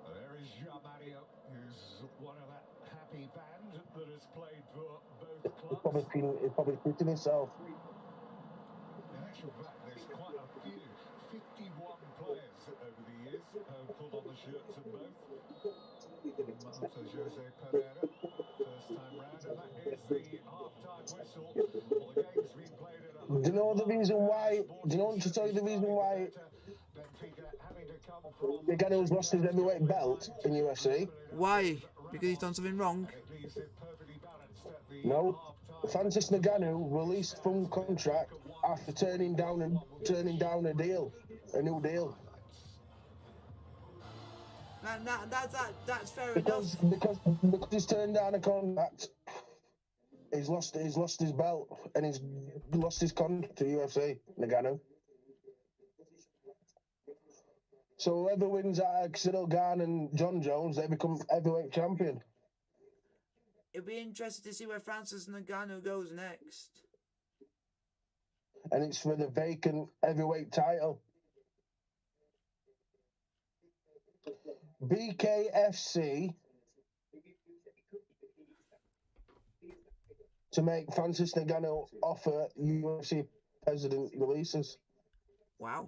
There is Jamwinga, who's one of that happy band that has played for both clubs. He's probably quitting himself. In actual fact, there's quite a few, 51 players over the years have pulled on the shirts of both. Marta Jose Pereira, first time round, and that is the half-time whistle. Well, the game's been played at a... Do you know the reason why? Do you know to tell you the reason why Ngannou's lost his heavyweight belt in UFC? Why? Because he's done something wrong? No. Francis Ngannou released from contract after turning down a deal, a new deal. That's fair because he's turned down a contract. He's lost his belt and he's lost his contract to UFC, Nagano. So whoever wins out of Cyril Gane and John Jones, they become heavyweight champion. It'll be interesting to see where Francis Ngannou goes next. And it's for the vacant heavyweight title. BKFC to make Francis Ngannou offer UFC president releases. Wow.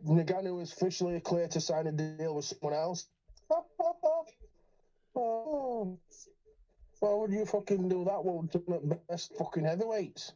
Ngannou is officially clear to sign a deal with someone else. Oh, why would you fucking do that? One of the best fucking heavyweights.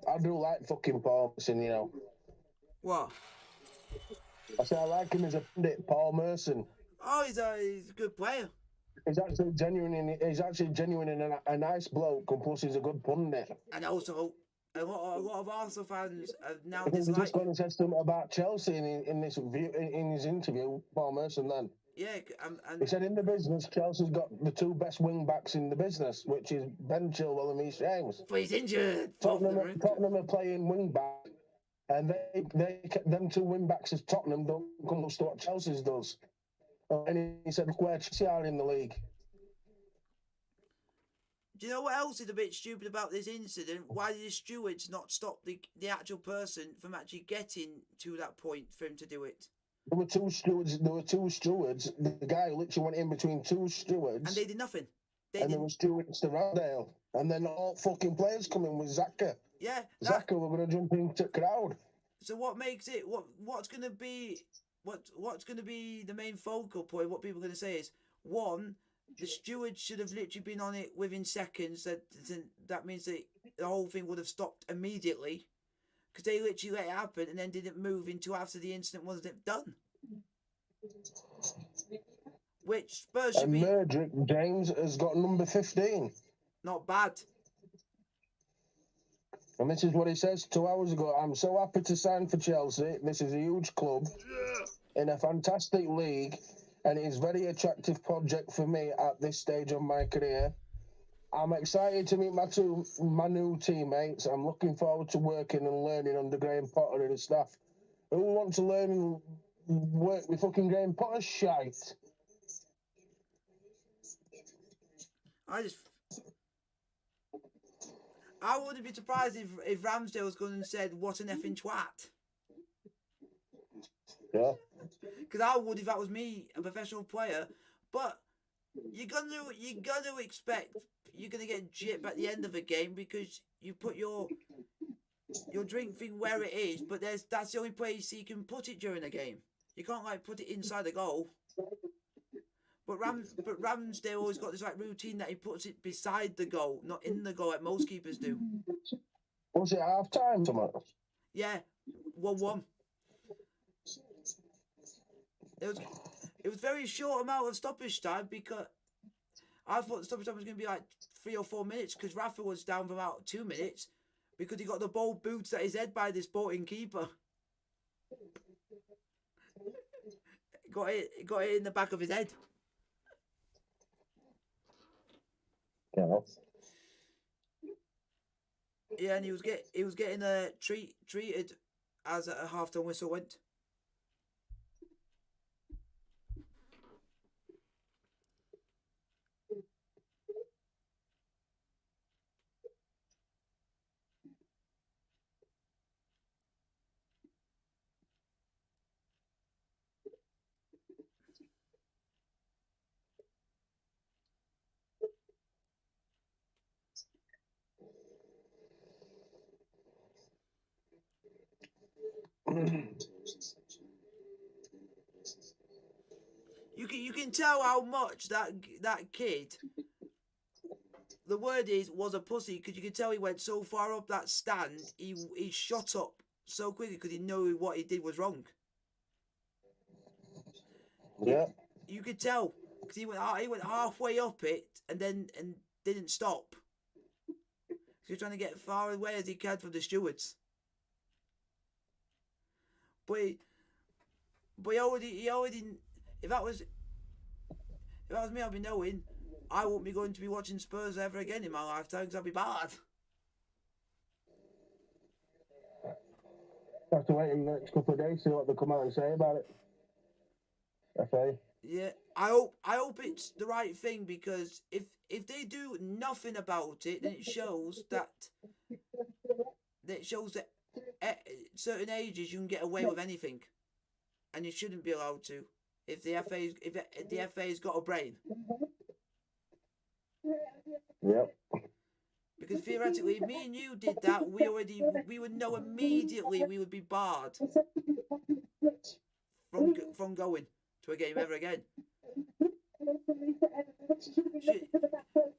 I do like fucking Paul Merson, you know. What? I say I like him as a pundit, Paul Merson. Oh, he's a good player. He's actually genuine and a nice bloke, and plus he's a good pundit. And also, a lot of Arsenal fans have now He disliked. just going to say something about Chelsea in his interview, Paul Merson. Then yeah, he said in the business, Chelsea's got the two best wing backs in the business, which is Ben Chilwell and Reece James. But he's injured. Tottenham are playing wing back, and them two wing backs as Tottenham don't come up to what Chelsea's does. And he said, look where Chelsea are in the league. Do you know what else is a bit stupid about this incident? Why did the stewards not stop the actual person from actually getting to that point for him to do it? There were two stewards. The guy literally went in between two stewards. And they did nothing. There was stewards to Randale. And then all fucking players come in with Zaka. Yeah. Zaka were going to jump into the crowd. So what makes it... What's going to be... What's going to be the main focal point? What people are going to say is, one, the stewards should have literally been on it within seconds. That means that the whole thing would have stopped immediately, because they literally let it happen and then didn't move until after the incident wasn't done. Which Spurs should be... And Merdrick James has got number 15. Not bad. And this is what he says 2 hours ago. I'm so happy to sign for Chelsea. This is a huge club in a fantastic league, and it is a very attractive project for me at this stage of my career. I'm excited to meet my new teammates. I'm looking forward to working and learning under Graham Potter and his staff. Who want to learn and work with fucking Graham Potter? Shite. I wouldn't be surprised if Ramsdale was going and said, "What an effing twat." Yeah. Because I would if that was me, a professional player. But you're gonna expect you're gonna get jip at the end of a game because you put your drink thing where it is. But that's the only place you can put it during a game. You can't put it inside the goal. But Ramsdale always got this routine that he puts it beside the goal, not in the goal, like most keepers do. Was it half time tomorrow? Yeah, 1-1. It was very short amount of stoppage time because I thought the stoppage time was going to be 3 or 4 minutes because Rafa was down for about 2 minutes because he got the ball booted at his head by the Sporting keeper. got it in the back of his head. Yeah. Yeah, and he was getting treated as a half-time whistle went. You can tell how much that kid, the word was a pussy, because you can tell he went so far up that stand, he shot up so quickly because he knew what he did was wrong. Yeah. You could tell because he went halfway up it and didn't stop. He was trying to get as far away as he can from the stewards. But he already if that was me, I'd be knowing I won't be going to be watching Spurs ever again in my lifetime because I'd be bad. Have to wait in the next couple of days to see what they come out and say about it. FA. Yeah, I hope it's the right thing, because if they do nothing about it, then it shows that at certain ages you can get away with anything, and you shouldn't be allowed to. If the FA's got a brain. Yep. Because theoretically, if me and you did that, we would know immediately we would be barred from going to a game ever again.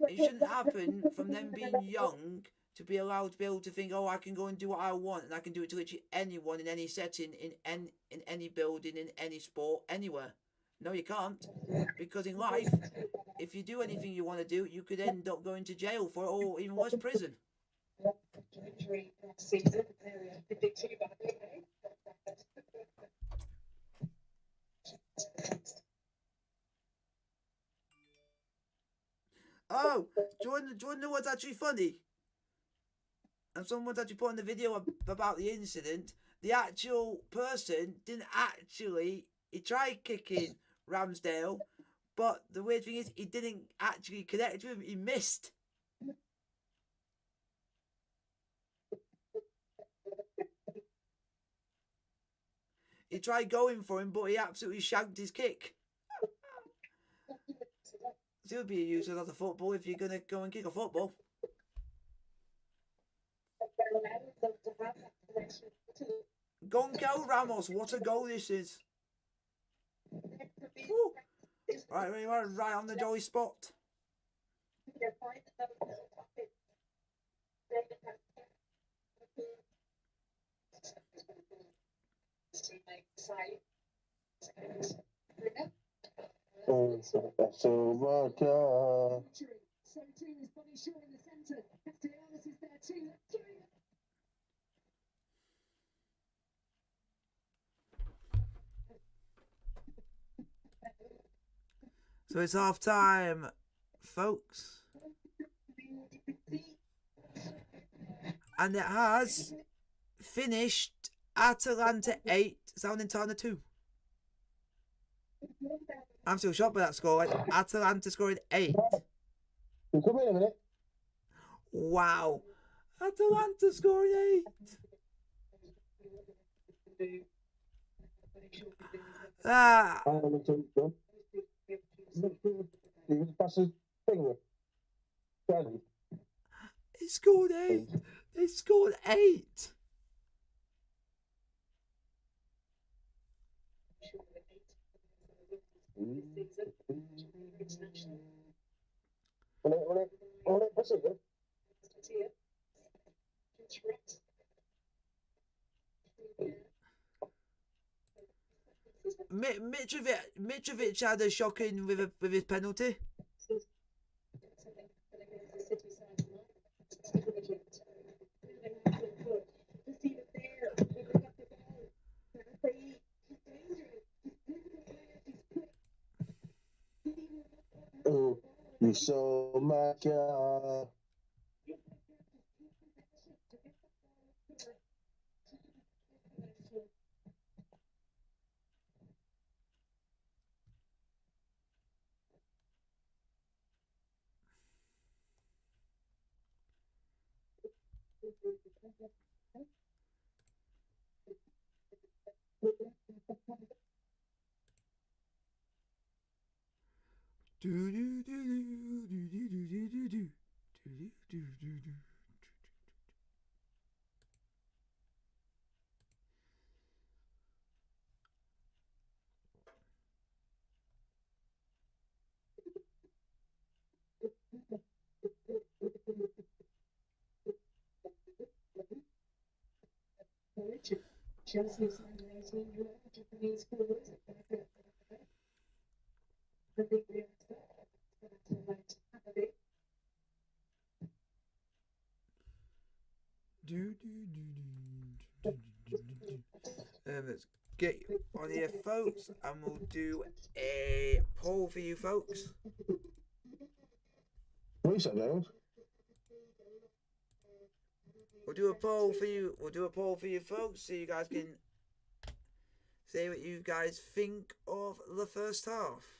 It shouldn't happen from them being young to be allowed to be able to think, oh, I can go and do what I want, and I can do it to literally anyone in any setting, in any building, in any sport, anywhere. No, you can't, because in life, if you do anything you want to do, you could end up going to jail for it, or even worse, prison. Oh, do you want to know what's actually funny? And someone's actually put in the video about the incident. The actual person didn't actually. He tried kicking Ramsdale, but the weird thing is he didn't actually connect with him. He missed. He tried going for him, but he absolutely shanked his kick. So it would be a use of the football if you're going to go and kick a football. Gonçalo Ramos, what a goal this is. Woo. Right on the jolly spot. So it's half time, folks. And it has finished Atalanta 8, Salernitana 2. I'm still shocked by that score. Like, Atalanta scoring 8. Come in a minute. Wow. Atalanta scoring 8. Ah. They scored 8. They scored 8. Mitrovic had a shocking with his penalty. Oh, you so much. Let's get on here, folks, and we'll do a poll for you, folks. We'll do a poll for you. We'll do a poll for you, folks, so you guys can say what you guys think of the first half.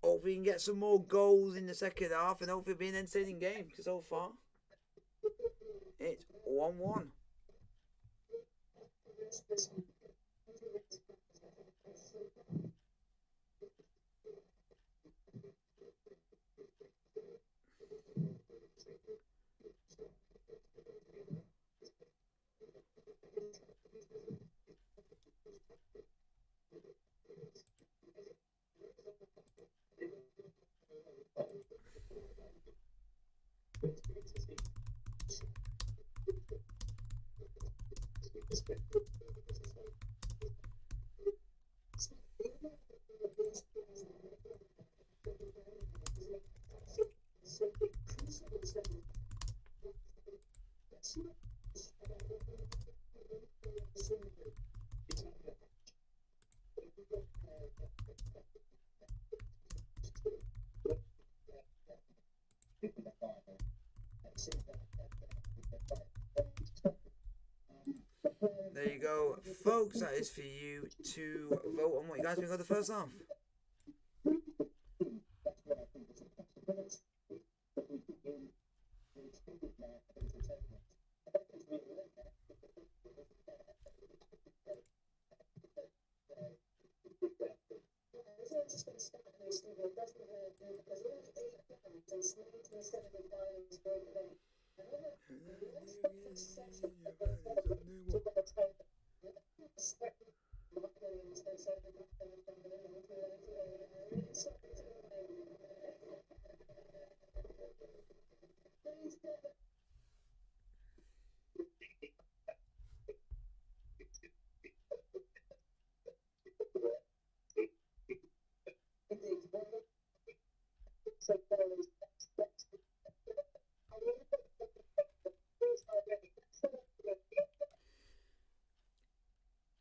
Hope we can get some more goals in the second half and hopefully it'll be an entertaining game, because so far it's 1-1. There you go, folks. That is for you to vote on what you guys think of the first half.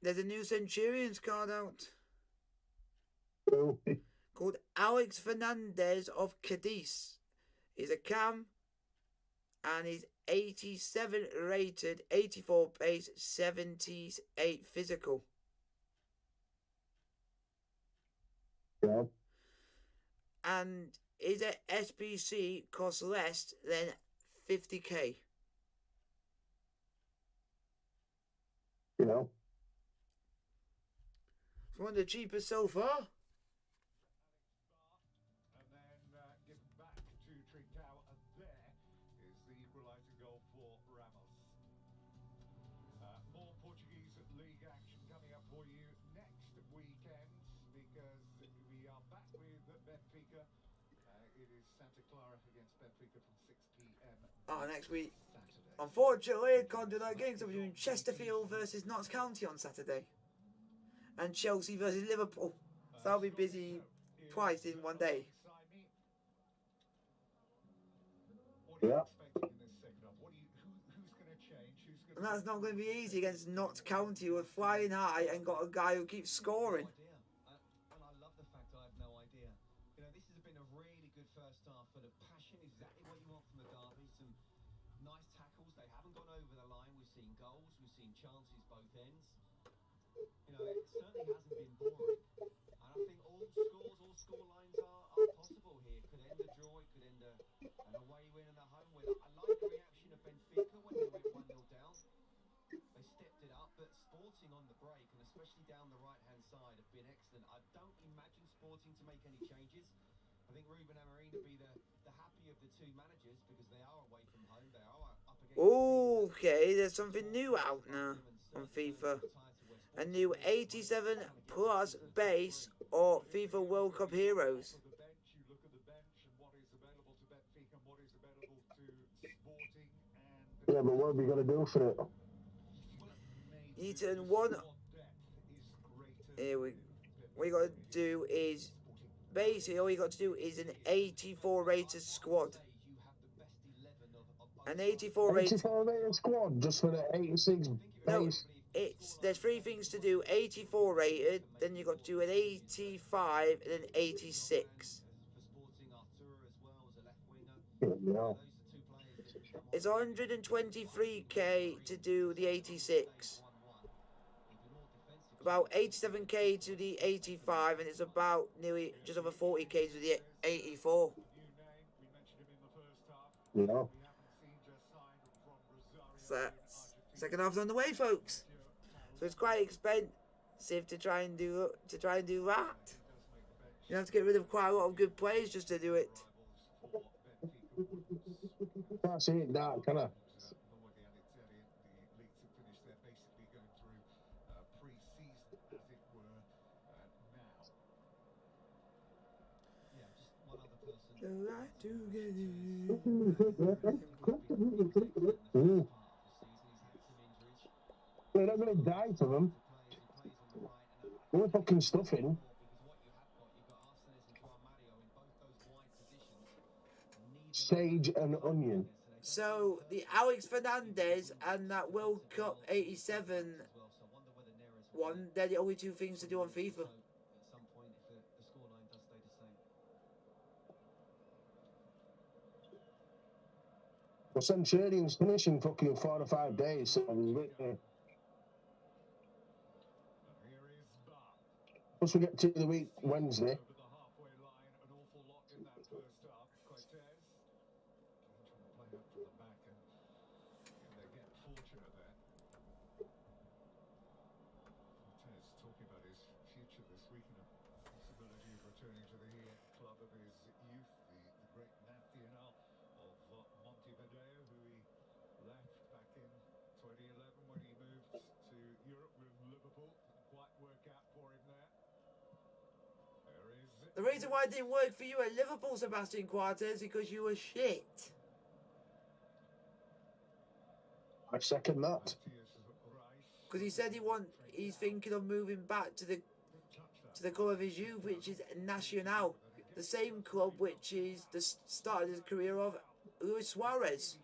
There's a new Centurions card out called Alex Fernandez of Cadiz. He's a cam and he's 87 rated, 84 pace, 78 physical. Yeah. And his SBC costs less than 50k. You know. It's one of the cheapest so far. And then given back to Trincao, and there is the equalising goal for Ramos. More Portuguese League action coming up for you next weekend, because we are back with Benfica. It is Santa Clara against Benfica from 6 p.m. Next week. Saturday. Unfortunately, I can't do that game, so we're doing Chesterfield versus Notts County on Saturday. And Chelsea versus Liverpool. So that'll be busy twice in one day. Yeah. And that's not going to be easy against Notts County, who are flying high and got a guy who keeps scoring. And I love the fact I have no idea. You know, this has been a really good first half, full of passion, exactly what you want from a derby. Some nice tackles. They haven't gone over the line. We've seen goals. We've seen chances both ends. You know, it certainly hasn't been boring. And I think all score lines are possible here. Could end a draw, it could end an away win and a home win. I like the reaction of Benfica when they went 1-0 down. They stepped it up, but Sporting pressing on the break, and especially down the right-hand side, have been excellent. I don't imagine Sporting to make any changes. I think Ruben Amorim would be the happy of the two managers because they are away from home. They are up against. Okay, there's something new out now on FIFA. A new 87 plus base or FIFA World Cup Heroes. Yeah, but what have you got to do for it? You turn one. Here what you got to do is basically all you got to do is an 84 rated squad. An 84 rated. 84 rated squad just for the 86 No, base. there's 3 things to do. 84 rated, then you got to do an 85 and an 86. Yeah. It's 123k to do the 86. About 87k to the 85, and it's about nearly just over 40k to the 84. Yeah. So that's second half's on the way, folks. So it's quite expensive to try and do that. You have to get rid of quite a lot of good players just to do it. Can't see it that, can I? They're not going to die for them. We're fucking stuffing. Sage and onion. So the Alex Fernandez and that World Cup 87 one, they're the only 2 things to do on FIFA. Well, Centurion's finishing fucking 4 to 5 days. So plus we get to the week Wednesday. The reason why it didn't work for you at Liverpool, Sebastian Coates, is because you were shit. I second that. Because he said he's thinking of moving back to the club of his youth, which is Nacional, the same club which is the start of his career of Luis Suarez.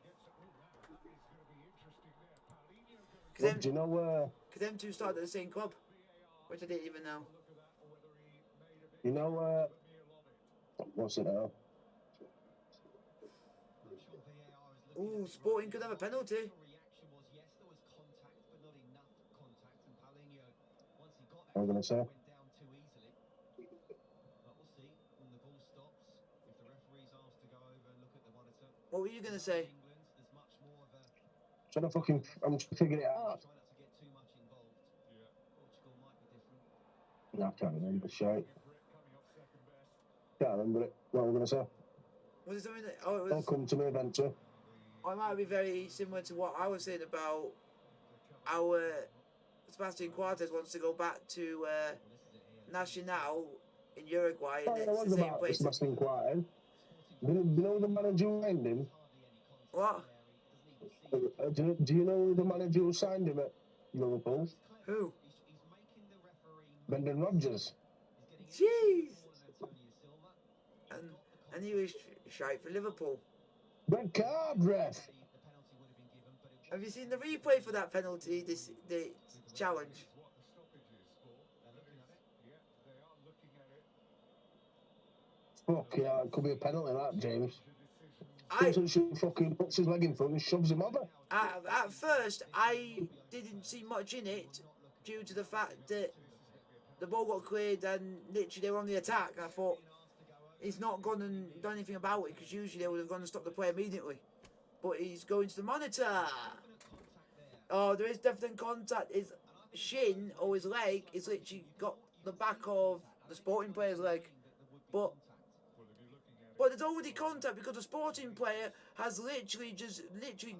Well, do you know because them 2 started at the same club, which I didn't even know. You know what's it now? Ooh, Sporting could have a penalty. I'm gonna say. What were you gonna say? I'm trying to figure it out. No, I can't remember. Shite. Can't remember it. What am I going to say? Was it something that... Oh, it was... Don't come to me eventually. It might be very similar to what I was saying about our... Sebastian Coates wants to go back to Nacional in Uruguay. And it's the same place. Sebastian Coates. Do you know the manager who signed him? What? Do you know the manager who signed him at Liverpool? Who? Brendan Rodgers. Jeez! And he was shite for Liverpool. Red card, ref. Have you seen the replay for that penalty, the challenge? Fuck yeah, it could be a penalty that, James. She fucking puts his leg in front and shoves him over. At first, I didn't see much in it due to the fact that the ball got cleared and literally they were on the attack. I thought, he's not gone and done anything about it because usually they would have gone and stopped the play immediately. But he's going to the monitor. Oh, there is definite contact. shin or his leg is literally got the back of the Sporting player's leg. But there's already contact because the Sporting player has literally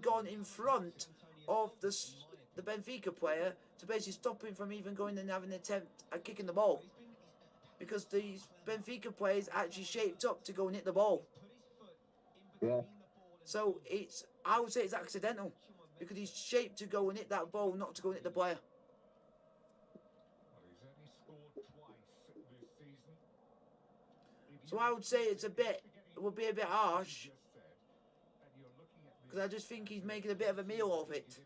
gone in front of the Benfica player to basically stop him from even going and having an attempt at kicking the ball. Because the Benfica player is actually shaped up to go and hit the ball. Yeah. So I would say it's accidental. Because he's shaped to go and hit that ball, not to go and hit the player. So I would say it would be a bit harsh. Because I just think he's making a bit of a meal of it.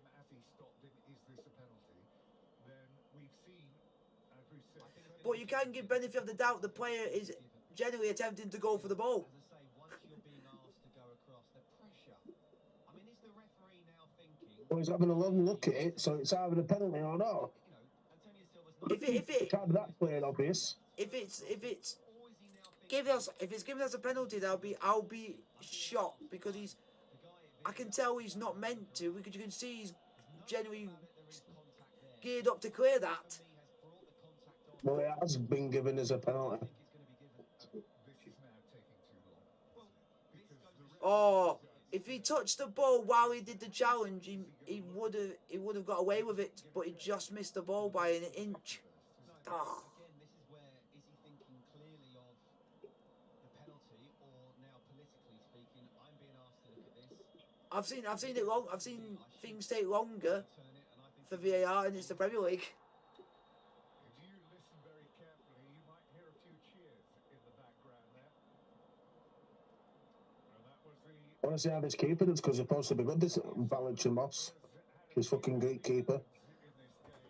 But you can give benefit of the doubt the player is generally attempting to go for the ball. Well, he's having a long look at it, so it's either a penalty or not. If it can't be that clear and obvious. If it's giving us a penalty, I'll be shocked because I can tell he's not meant to because you can see he's genuinely geared up to clear that. Well, it has been given as a penalty. Oh, if he touched the ball while he did the challenge, he would have got away with it, but he just missed the ball by an inch. Oh. I've seen it long. I've seen things take longer for VAR, and it's the Premier League. I want to see how this keeper does because it's supposed to be good. This Valentine Moss, this fucking Greek keeper.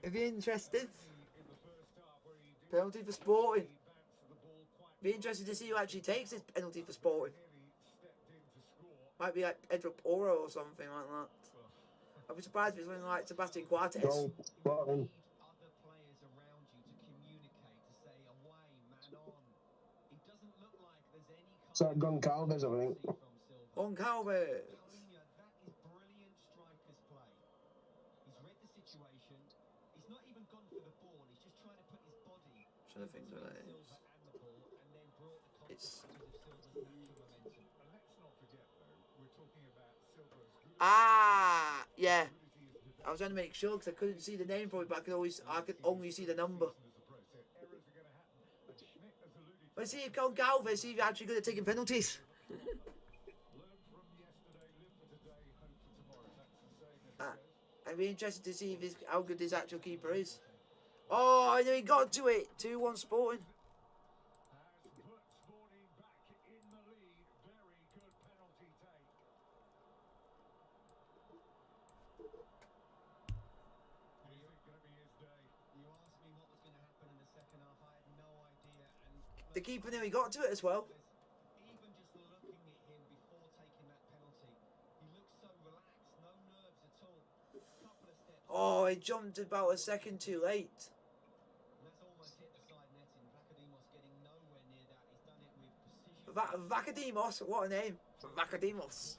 It'd be interesting. Penalty for Sporting. Be interested to see who actually takes this penalty for Sporting. Might be like Pedro Porro or something like that. I'd be surprised if it's something like Sebastian Coates. No, Sporting. It's like Goncalves, I think. Goncalves. Trying to think what that is. It's yeah. I was trying to make sure because I couldn't see the name for it, but I could only see the number. Let's see if Goncalves, see if you're actually good at taking penalties. I'd be interested to see how good this actual keeper is. Oh, I know he got to it. 2-1 Sporting. The keeper nearly got to it as well. Oh, he jumped about a second too late. Vakadimos, what a name. Vakadimos.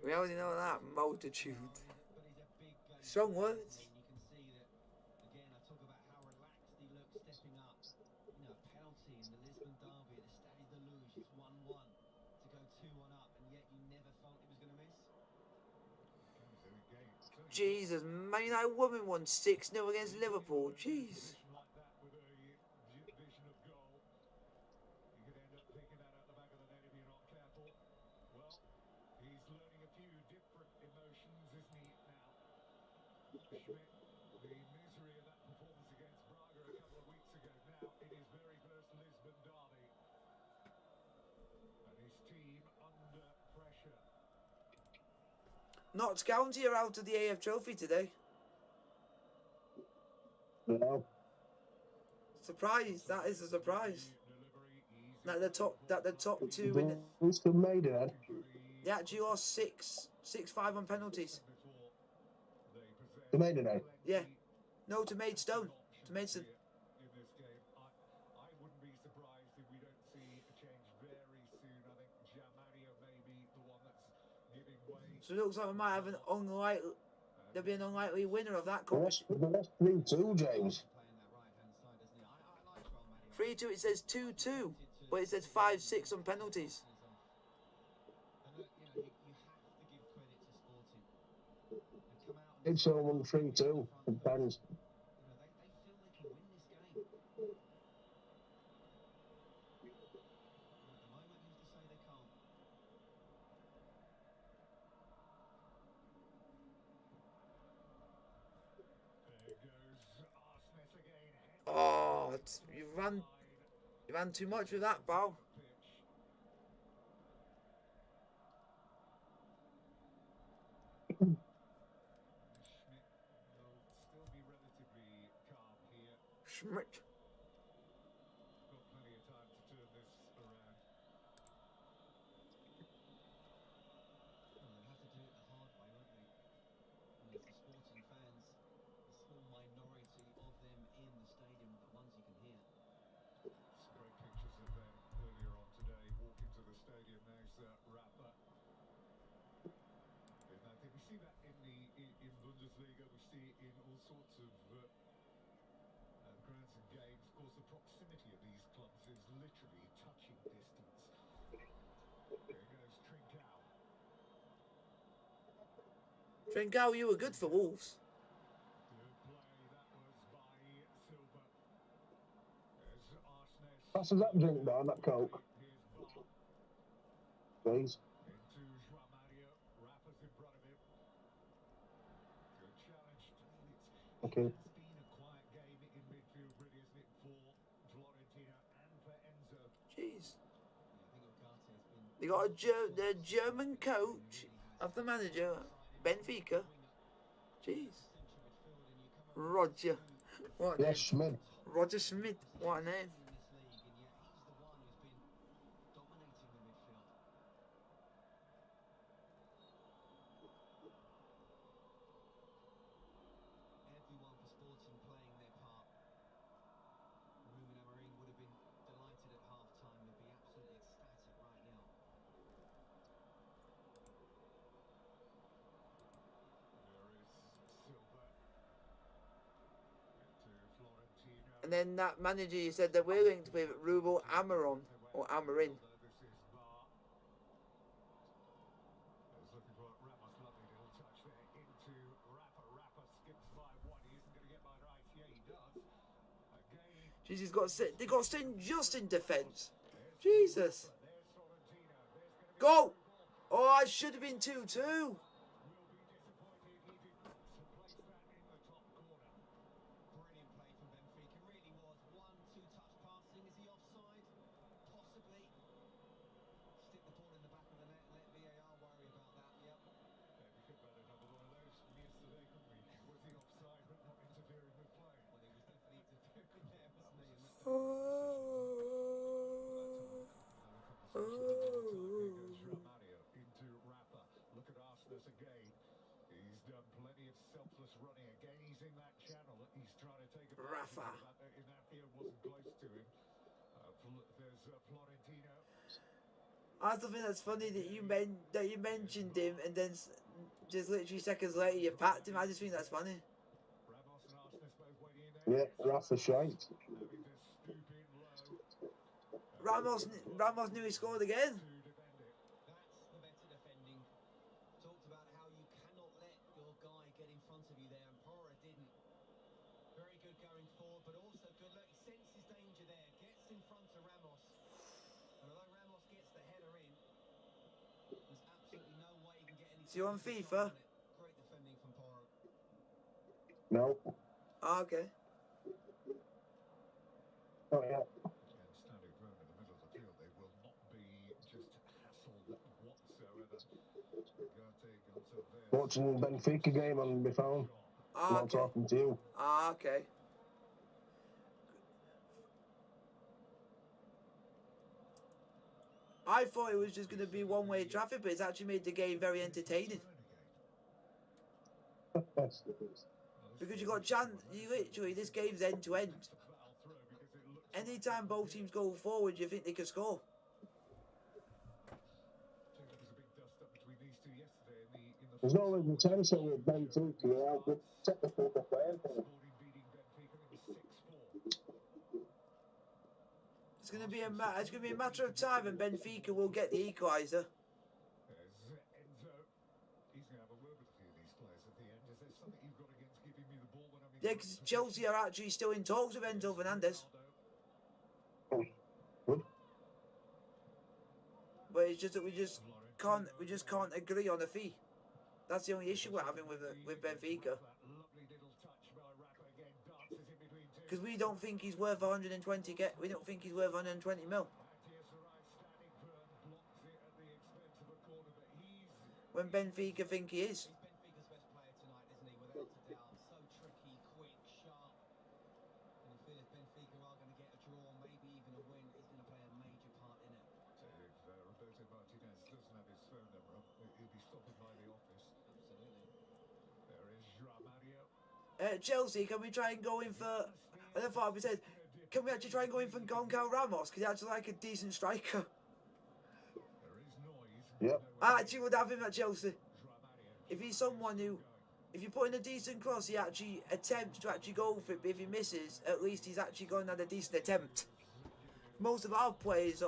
We already know that. Multitude. Strong words. Jesus, Man United women won 6-0 against Liverpool. Jeez. Notts County are out of the AF Trophy today. No. Surprise! That is a surprise. That the top two in Who's the Maidenhead? they actually lost 6-5 on penalties. The Maidenhead. Yeah, no, to Maidstone, to Maidstone. In this game, I wouldn't be surprised if we don't see a change very soon. I think Jamwinga may be the one that's giving way. So it looks like we might have an unlikely. There'll be an unlikely winner of that The competition. rest 3-2, James. 3-2. It says 2-2, but it says 5-6 on penalties. It's all 3-2. It depends. Oh, you ran too much with that, Bow. Schmidt. Got plenty of time to turn this around. Well, they'll have to do it the hard way, won't they? As the Sporting fans, a small minority of them in the stadium, the ones you can hear. Some great pictures of them earlier on today, walking to the stadium. There's Rafa. And I think we see that in Bundesliga. We see it in all sorts of grounds and games. Of course, the proximity of these clubs is literally touching distance. There goes Trincao. Trincao, you were good for Wolves. Good play. That was by Silva. There's Arsnes. Passes that drink down, that Coke. Here's Bar. Please. Into Jamwinga. Rafa's in front of him. Good challenge. Okay. It's been a quiet game in midfield, really, isn't it, for Florentina and for Enzo? Jeez. Yeah, I think Ugarte has been They got the German coach of the manager, Benfica. Jeez. Roger. What a Yes, name? Schmidt. Roger Schmidt. What a name. in this league, and yet he's the one who's been dominating the midfield. Everyone for Sporting playing their part. Ruben Amorim would have been delighted at half-time. He'd be absolutely ecstatic right now. There is Silva. Into Florentina. And then that manager, you said they're willing to play Ruben Amorim or Amorim. This is Bar. Is looking for Ramos. Lovely little touch there into Rafa. Rafa skips by one. He isn't going to get by right. Yeah, he does. Again. Jeez, they got sent just in defence. Jesus. There's Florentina. There's going to be Go! Oh, I should have been 2-2. will be disappointed he did not place that in the top corner. Brilliant play from Benfica. Really was. 1-2 touch passing. Is he offside? Possibly. Stick the ball in the back of the net. Let VAR worry about that. Yep. Yeah, we could have had another one of those from yesterday, couldn't we? Was he offside but not interfering with play? Well, he was definitely interfering there, wasn't he? And that- Here goes Romario into Rafa. Look at Arsnes again. He's done plenty of selfless running. Again, he's in that channel. He's trying to take a Rafa. in that field wasn't close to him. There's Florentino. I still think that's funny that you mentioned him and then just literally seconds later you packed him. I just think that's funny. Ramos and Arsnes both waiting in there. Yeah, Rafa shite. Having to stoop in low Ramos knew he scored again. to defend it. That's the better defending. Talked about how you cannot let your guy get in front of you there, and Pora didn't. Very good going forward, but also good. Look, he senses danger there, gets in front of Ramos. And although Ramos gets the header in, there's absolutely no way he can get any. So you on control FIFA? on it. Great defending from Pora. No. Oh, okay. Oh, yeah. And standing firm in the middle of the field, they will not be just hassled whatsoever. Ugarte goes up there. Watching the Benfica game on my phone. Ah, Not okay. talking to you. Ah, okay. I thought it was just going to be one-way traffic, but it's actually made the game very entertaining. Because you got chance, you literally, this game's end to end. Anytime both teams go forward, you think they can score. There's no real potential with Benfica without the technical player. It's going to be a matter of time, and Benfica will get the equaliser. Yeah, because Chelsea are actually still in talks with Enzo Fernandez. Good. But it's just that we just can't agree on a fee. That's the only issue we're having with Benfica. Because we don't think he's worth 120. We don't think he's worth 120 mil. When Benfica think he is. Chelsea, can we try and go in for? I don't know if we said, can we actually try and go in for Goncalo Ramos? Because he's actually like a decent striker. Yep. I actually would have him at Chelsea. If he's someone who, if you put in a decent cross, he actually attempts to actually go for it. But if he misses, at least he's actually going to have a decent attempt. Most of our players,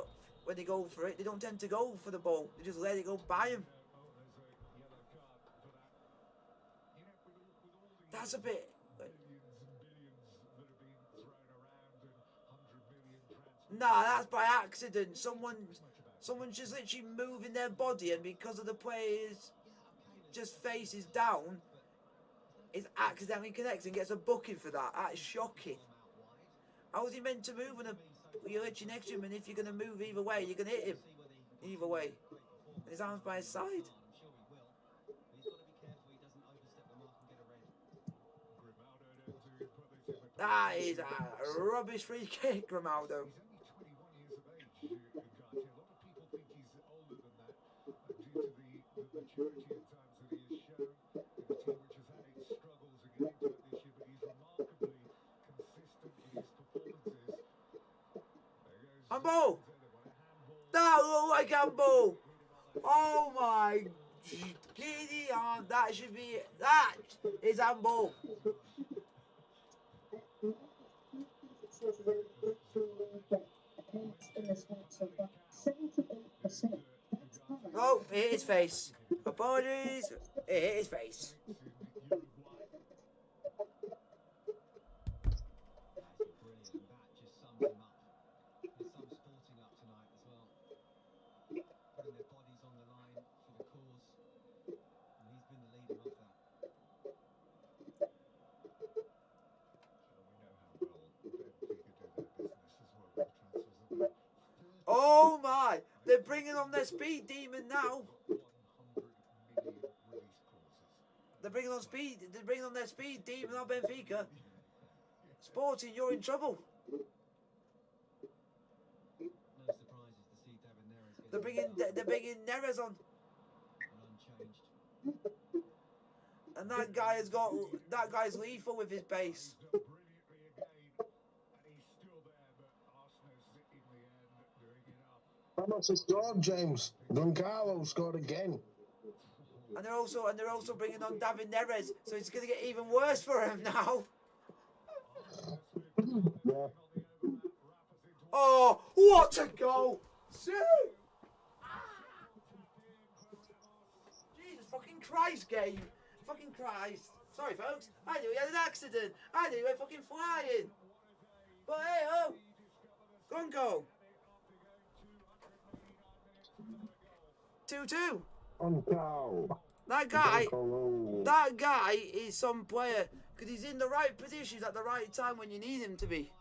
when they go for it, they don't tend to go for the ball. They just let it go by him. That's a bit. Nah, that's by accident. Someone's just literally moving their body, and because of the player's just faces down, it accidentally connects and gets a booking for that. That is shocking. How was he meant to move when you're literally next to him, and if you're going to move either way, you're going to hit him either way. And his arm's by his side. That is a rubbish free kick, Ronaldo. Handball! That looked like handball! Oh my giddy on! That should be it. That is handball. Oh, it hit his face. Apologies. It hit his face. Oh my! They're bringing on their speed demon now. They're bringing on speed. They're bringing on their speed demon on Benfica. Sporting, you're in trouble. They're bringing Neres on. And that guy's lethal with his base. Ramos has scored, James. Goncalo scored again. And they're also bringing on David Neres, so it's going to get even worse for him now. Yeah. Oh, what a goal! See? Jesus fucking Christ, game. Fucking Christ. Sorry, folks. I knew he had an accident. I knew he went fucking flying. But hey, oh. Gongo. 2-2. Goncalo. That guy is some player because he's in the right positions at the right time when you need him to be.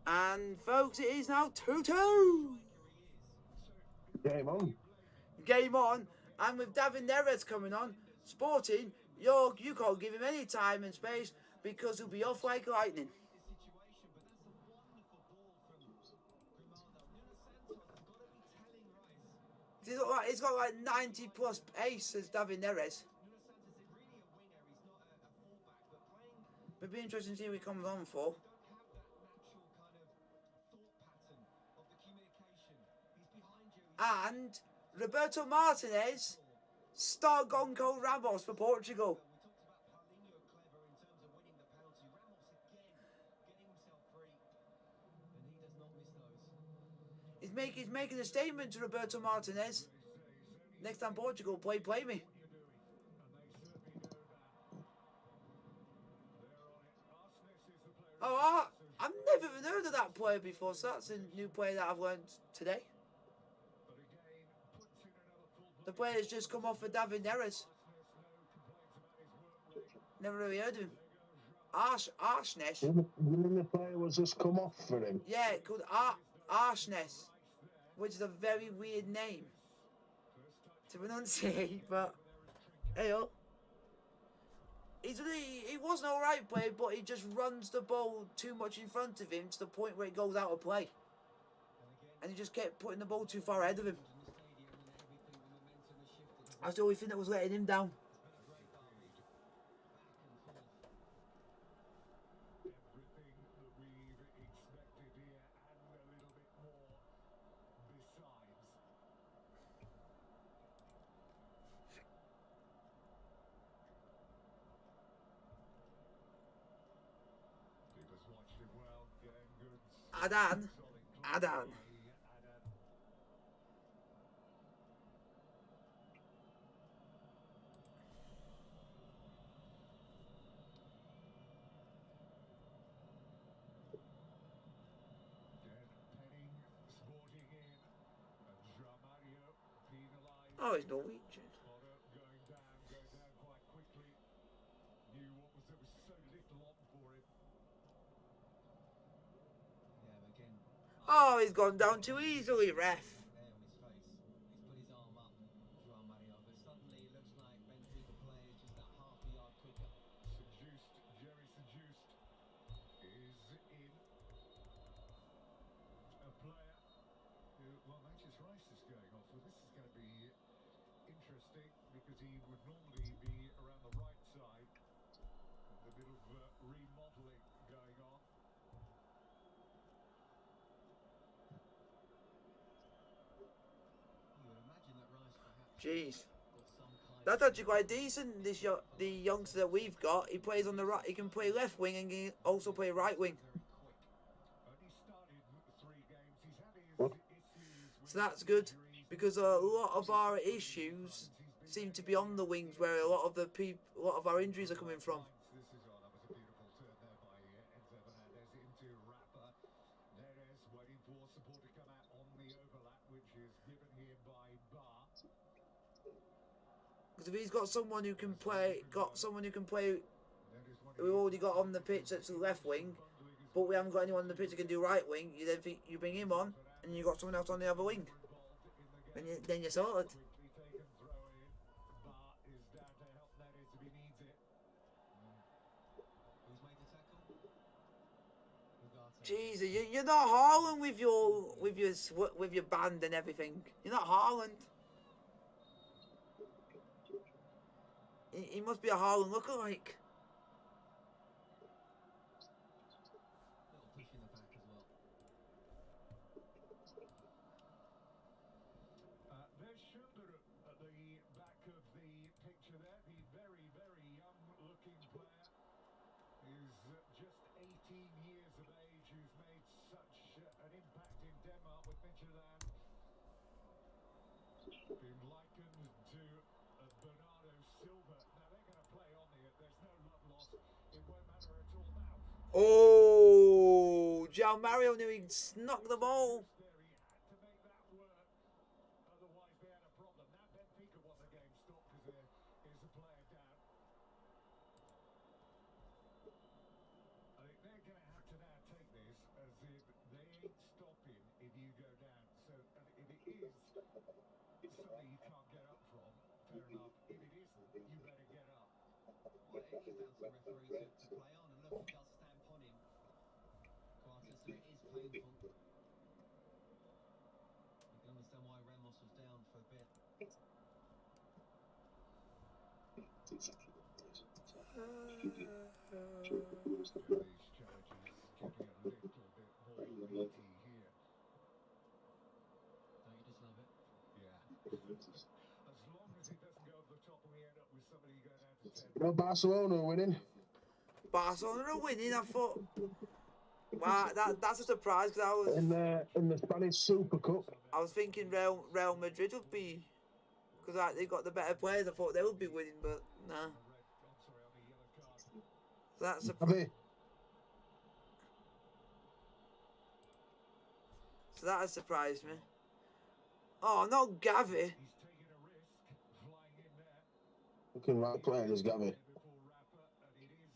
And folks, it is now 2-2. Game on. Game on, and with David Neres coming on, Sporting, You can't give him any time and space because he'll be off like lightning. He's got like 90 plus pace as David Neres. It'd be interesting to see who he comes on for. And Roberto Martinez start Gonco Ramos for Portugal. He's making a statement to Roberto Martinez. Next time Portugal play me. Oh, I've never even heard of that player before, so that's a new player that I've learned today. The player has just come off for David Neres. Never really heard of him. Arshness. You mean the player was just come off for him? Yeah, called Arshness, which is a very weird name to pronunciate, but hey, he was an alright player, but he just runs the ball too much in front of him to the point where it goes out of play. And he just kept putting the ball too far ahead of him. That's the only thing that was letting him down. Adan. Oh, he's Norwegian. Oh, he's gone down too easily, ref. Jeez, that's actually quite decent. The youngster that we've got, he plays on the right. He can play left wing and he can also play right wing. So that's good because a lot of our issues seem to be on the wings, where a lot of our injuries are coming from. Because if he's got someone who can play, we've already got on the pitch that's the left wing, but we haven't got anyone on the pitch that can do right wing. You then think you bring him on, and you got someone else on the other wing. Then you're sorted. Jeez, you're not Haaland with your band and everything. You're not Haaland. He must be a Haaland lookalike. Oh, Mario nearly snuck the ball. the referee to play on. And look, he does stamp on him, Quarter, so it is painful. You can understand why Ramos was down for a bit. Don't you just love it? Well, Barcelona are winning. Barcelona are winning. I thought, wow, that's a surprise because In the Spanish Super Cup. I was thinking Real Madrid would be, because like, they've got the better players. I thought they would be winning, but nah. So that's a So that has surprised me. Oh, not Gavi. Looking right players, Gavi.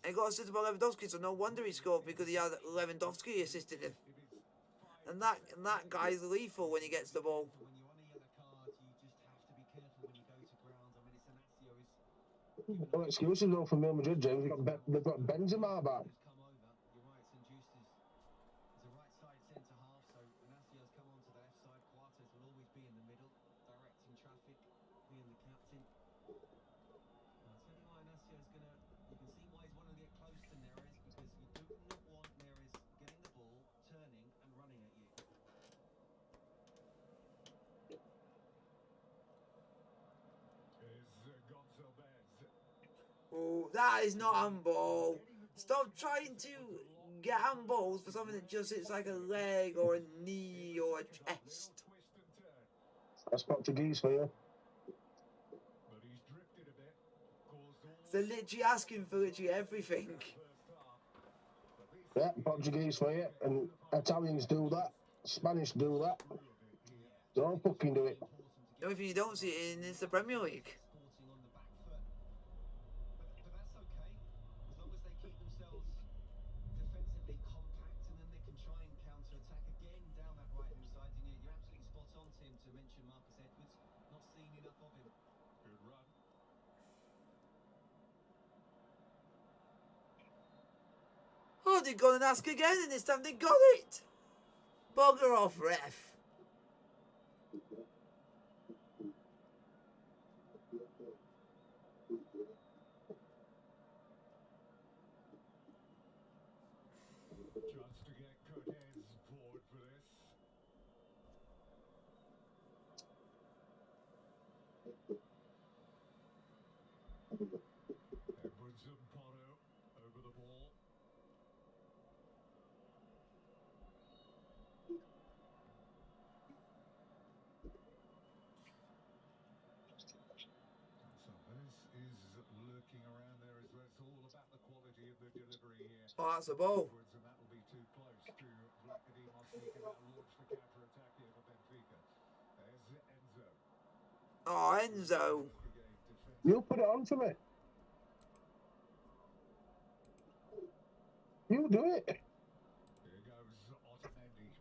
He got assisted by Lewandowski, so no wonder he scored, because he had Lewandowski assisted him. And that guy's lethal when he gets the ball. When you're on a yellow card, you just have to be careful when you go to ground. I mean, it's Inacio is... No excuses though from Real Madrid, James. They've got Benzema back. Come over. You're right, St. Just is a right-side centre-half, so Inacio's come onto the left side. Quartes will always be in the middle, directing traffic, being the captain. I'll tell you why Inacio's going to... You can see why he's wanting to get close to Neres, because you do not want Neres getting the ball, turning and running at you. Oh, that is not handball. Stop trying to get handballs for something that just hits like a leg or a knee or a chest. That's Portuguese for you. They're literally asking for literally everything. Yeah, Portuguese for you. And Italians do that. Spanish do that. Don't fucking do it. The only thing you don't see it in is the Premier League. Sporting on the back foot. But that's okay, as long as they keep themselves defensively compact, and then they can try and counter-attack again down that right-hand side. And you're absolutely spot on, Tim, to mention Marcus Edwards. Not seen enough of him. Good run. Oh, they've gone and ask again, and this time they got it. Bugger off, ref. Chance to get Cortez forward for this. Edwards and Poto over the ball. So this is lurking around there as well. It's all about the quality of the delivery here. Oh, that's a ball. And that will be too close to Vlachodimos. He can now launch the counter-attack here for Benfica. There's Enzo. Oh, Enzo. You put it on for me. You do it. Here goes Otamendi.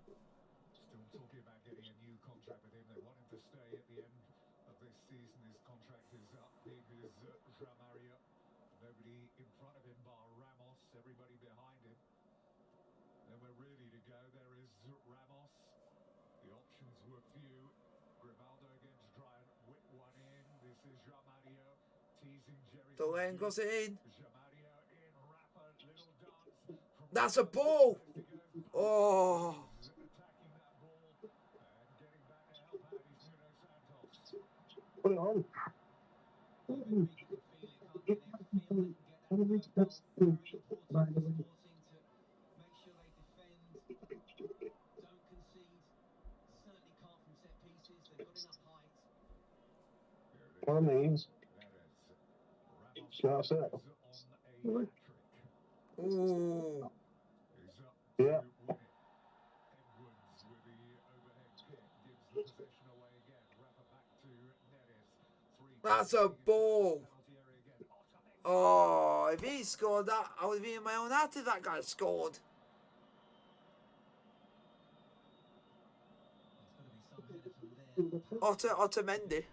Still talking about getting a new contract with him. They want him to stay at the end of this season. His contract is up. Here is Mario. Nobody in front of him bar Ramos. Everybody behind him. Then we're ready to go. There is Ramos. The options were few. Grimaldo again to try and whip one in. This is Mario teasing Jerry. Don't let him cross it in. Mario in. Rapper, little dance. That's a ball. Oh. Put it on. One of these. That's it. Ooh. Yeah. That's a ball. Oh, if he scored that, I would be in my own heart if that guy scored. Otamendi.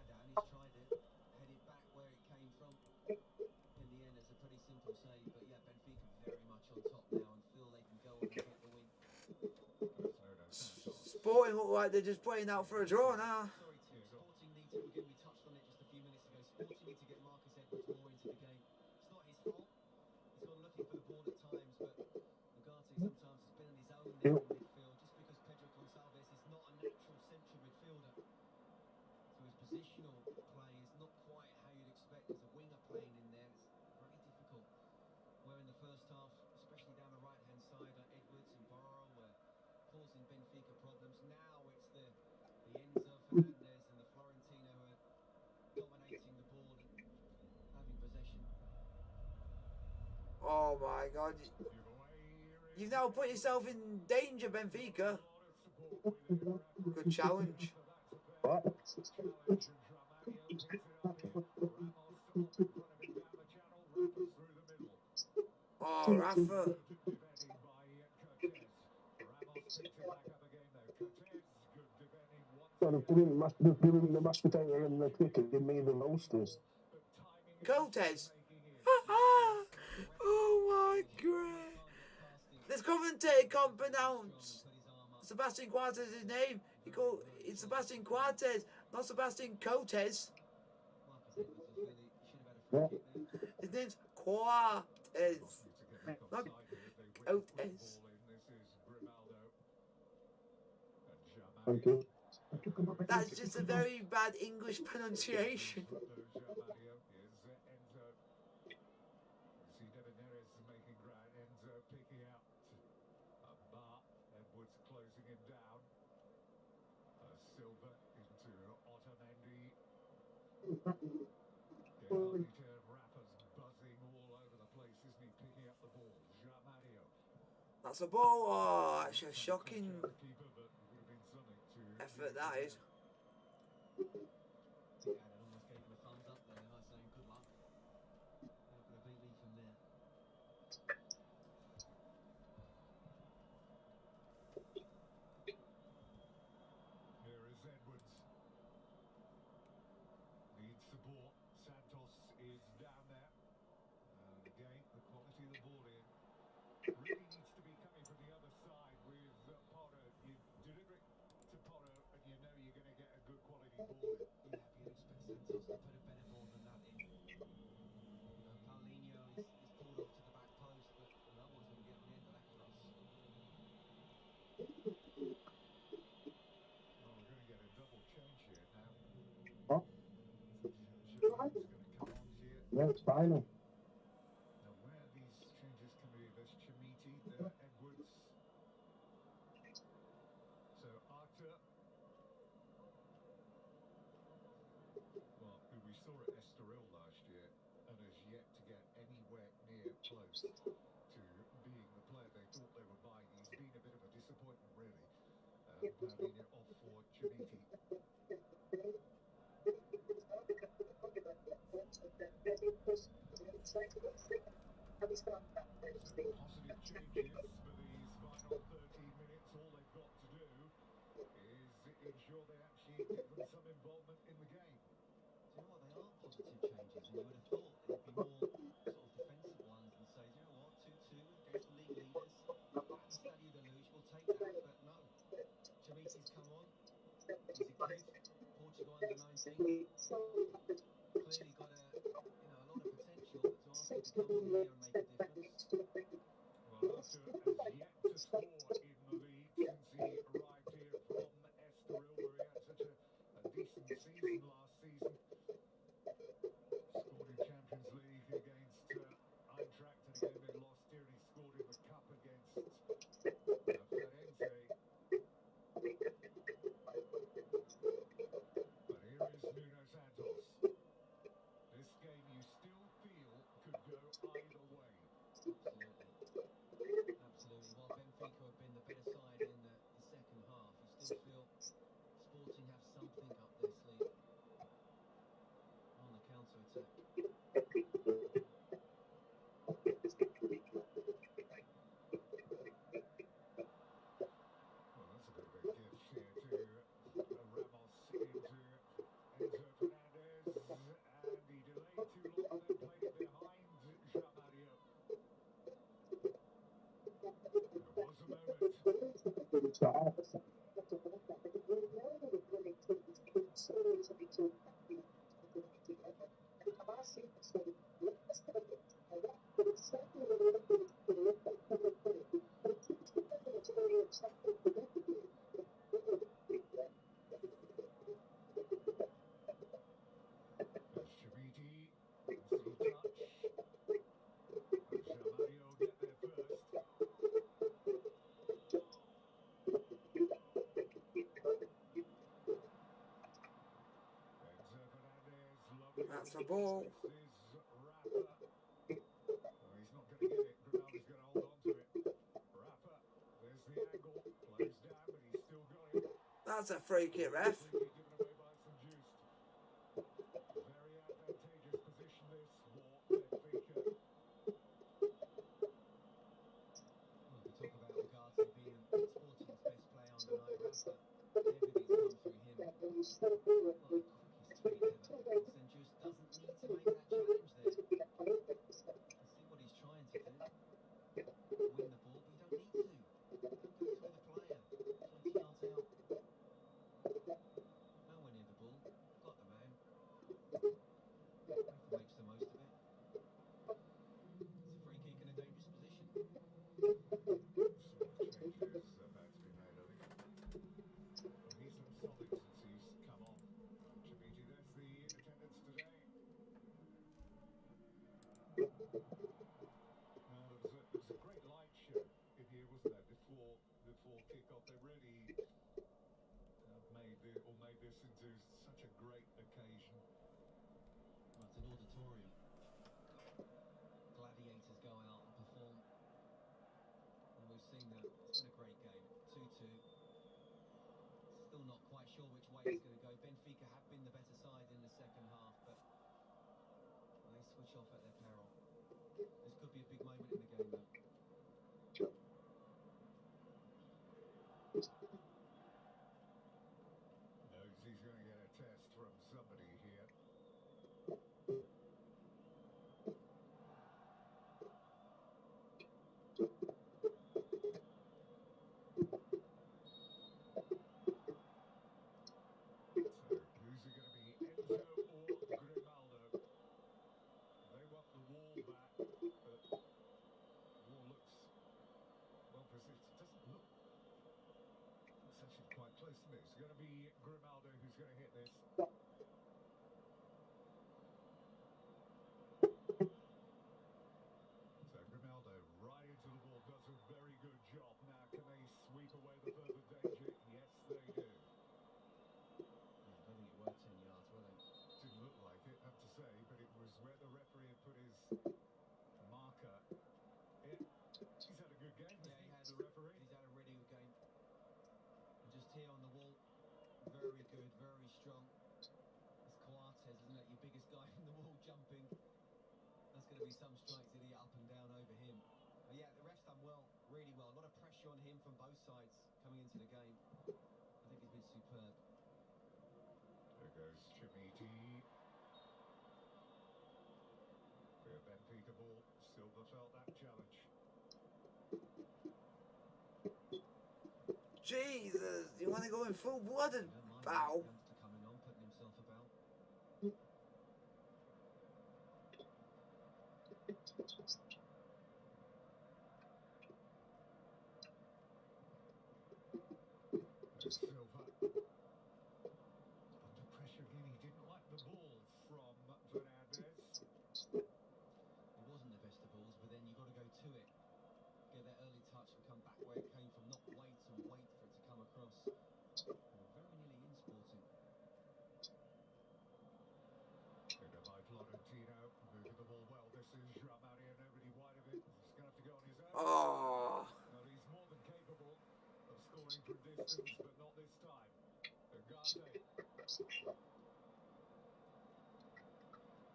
Sporting look like they're just playing out for a draw now. Sorry, Tim. Sporting need to, again, we touched on it just a few minutes ago. Sporting need to get Marcus Edwards more into the game. It's not his fault. He's gone looking for the ball at times, but Ugarte sometimes has been on his own there in midfield just because Pedro Gonçalves is not a natural central midfielder. So his positional play is not quite how you'd expect as a winger playing in there. It's very difficult. Where in the first half, especially down the right-hand side, Edwards and Borrow were causing Benfica problems. Now it's the Enzo Fernandez and the Florentino who are dominating the ball and having possession. Oh my God. You've now put yourself in danger, Benfica. Good challenge. What? Oh, Rafa. Well, giving the mashed potato and the cricket, give me the roasters. Cotes. Oh my God. This commentator can't pronounce Sebastian Coates' name. It's Sebastian Coates, not Sebastian Cotes. Yeah. His name's Coates, not Cotes. Thank you. That's just a very bad English pronunciation. Edwards closing him down. Silva into Otamendi. Rafa's buzzing all over the place, isn't he? Picking up the ball. Jamwinga. That's a ball. Oh, that's a shocking effort, that is. Yeah, and almost gave him a thumbs up there, saying good luck. Not going to beat me from there. Here is Edwards. Needs support. Santos is down there. And again, the quality of the ball in really needs to be coming from the other side with Porro. You deliver it to Porro and you know you're going to get a good quality ball in. Yeah, but you'd expect Santos to put a better ball than that in. Paulinho is pulled off to the back post, but no one's going to get on the end of that cross. Well, we're going to get a double change here now. What? Jamwinga's going to come on here. Yeah, it's final. Now, where these changes can be, there's Chamiti, there Edwards. So, Arthur. Well, who we saw at Estoril last year and has yet to get anywhere near close to being the player they thought they were buying. He's been a bit of a disappointment, really. Paulinho off for Chamiti. Positive changes for these final 13 minutes. All they've got to do is ensure they actually give them some involvement in the game. Do you know what? They are positive changes, and you would have thought they'd be more sort of defensive ones and say, do you know what, 2-2 against the league leaders at the Stadio de Luz, we'll take that. But no, Chamiti's come on. He's a kid, Portugal under 19. Clearly got a lot of potential, but to ask him to come on here and make a difference. Well, Arthur has yet to score in the league since he arrived here from Estoril, where he had such a decent season last season. Scored in Champions League against Eintracht, and again they lost here, and he scored in the cup against Firenze. But here is Nuno Santos. This game you still feel could go either way. Absolutely. Absolutely. While Benfica have been the better side in the second half, you still feel Sporting have something up their sleeve on the counter-attack. Well, that's a bit of a gift here to Ramos into Enzo Fernandez, and he delayed too long and then played it behind Jamwinga. There was a moment. That's a ball. He's not going to get it. Grimaldi's going to hold on to it. Rafa, there's the angle. Closed down, but he's still got it. That's a free kick, ref. Free kick given away by St-Just. Very advantageous position this for Benfica. Well, we talk about Ugarte being Sporting's best player on the night. Rafa, everything's come through him. Well, the quickest feet ever. St-Just doesn't need to make that challenge there. See what he's trying to do. Win the ball, but you don't need to. Don't go through the player. 20 yards out. Nowhere near the ball. Got the man. Rafa makes the most of it. It's a free kick in a dangerous position. Changes about to be made, I think. Well, he's looked solid since he's come on. Chamiti, there's the attendance today. There was a great light show in here, wasn't there, before kick-off? They really made this into such a great occasion. Well, it's an auditorium. Gladiators go out and perform. And we've seen that. It's been a great game. 2-2. Still not quite sure which way it's going to go. Benfica have been the better side in the second half, but they switch off at their peril. This could be a big moment in the game, though. Knows he's going to get a test from somebody here. So, who's it going to be, Enzo or Grimaldo? They want the wall back, but wall looks well positioned. Doesn't look. It's actually quite close to me. It's going to be Grimaldo who's going to hit this. So Grimaldo right into the ball, does a very good job. Now can they sweep away the further danger? Yes, they do. Yeah, I don't think it worked 10 yards, were they? Didn't look like it, I have to say, but it was where the referee had put his marker. He's had a good game, Yeah, he has. the referee. He's had a really good game. And just here on the wall, very good, very strong. It's Coates, isn't it? Your biggest guy in the wall jumping. That's going to be some strikes that he up and down over him. But yeah, the ref's done well, really well. A lot of pressure on him from both sides coming into the game. I think he's been superb. There goes Chamiti. The Benfica ball, Silva felt that challenge. Jesus, you want to go in full blood and Don't mind bow? the youngster coming on, putting himself about. There's Silva. Under pressure again, he didn't like the ball from Fernandez. It wasn't the best of balls, but then you've got to go to it. Get that early touch and come back where it came from, not wait and wait for it to come across. We're very nearly in Sporting. Header by Florentino, moving the ball well. This is Jamwinga, nobody wide of it. He's going to have to go on his own. Oh, Well, he's more than capable of scoring from distance, but not this time. Ugarte.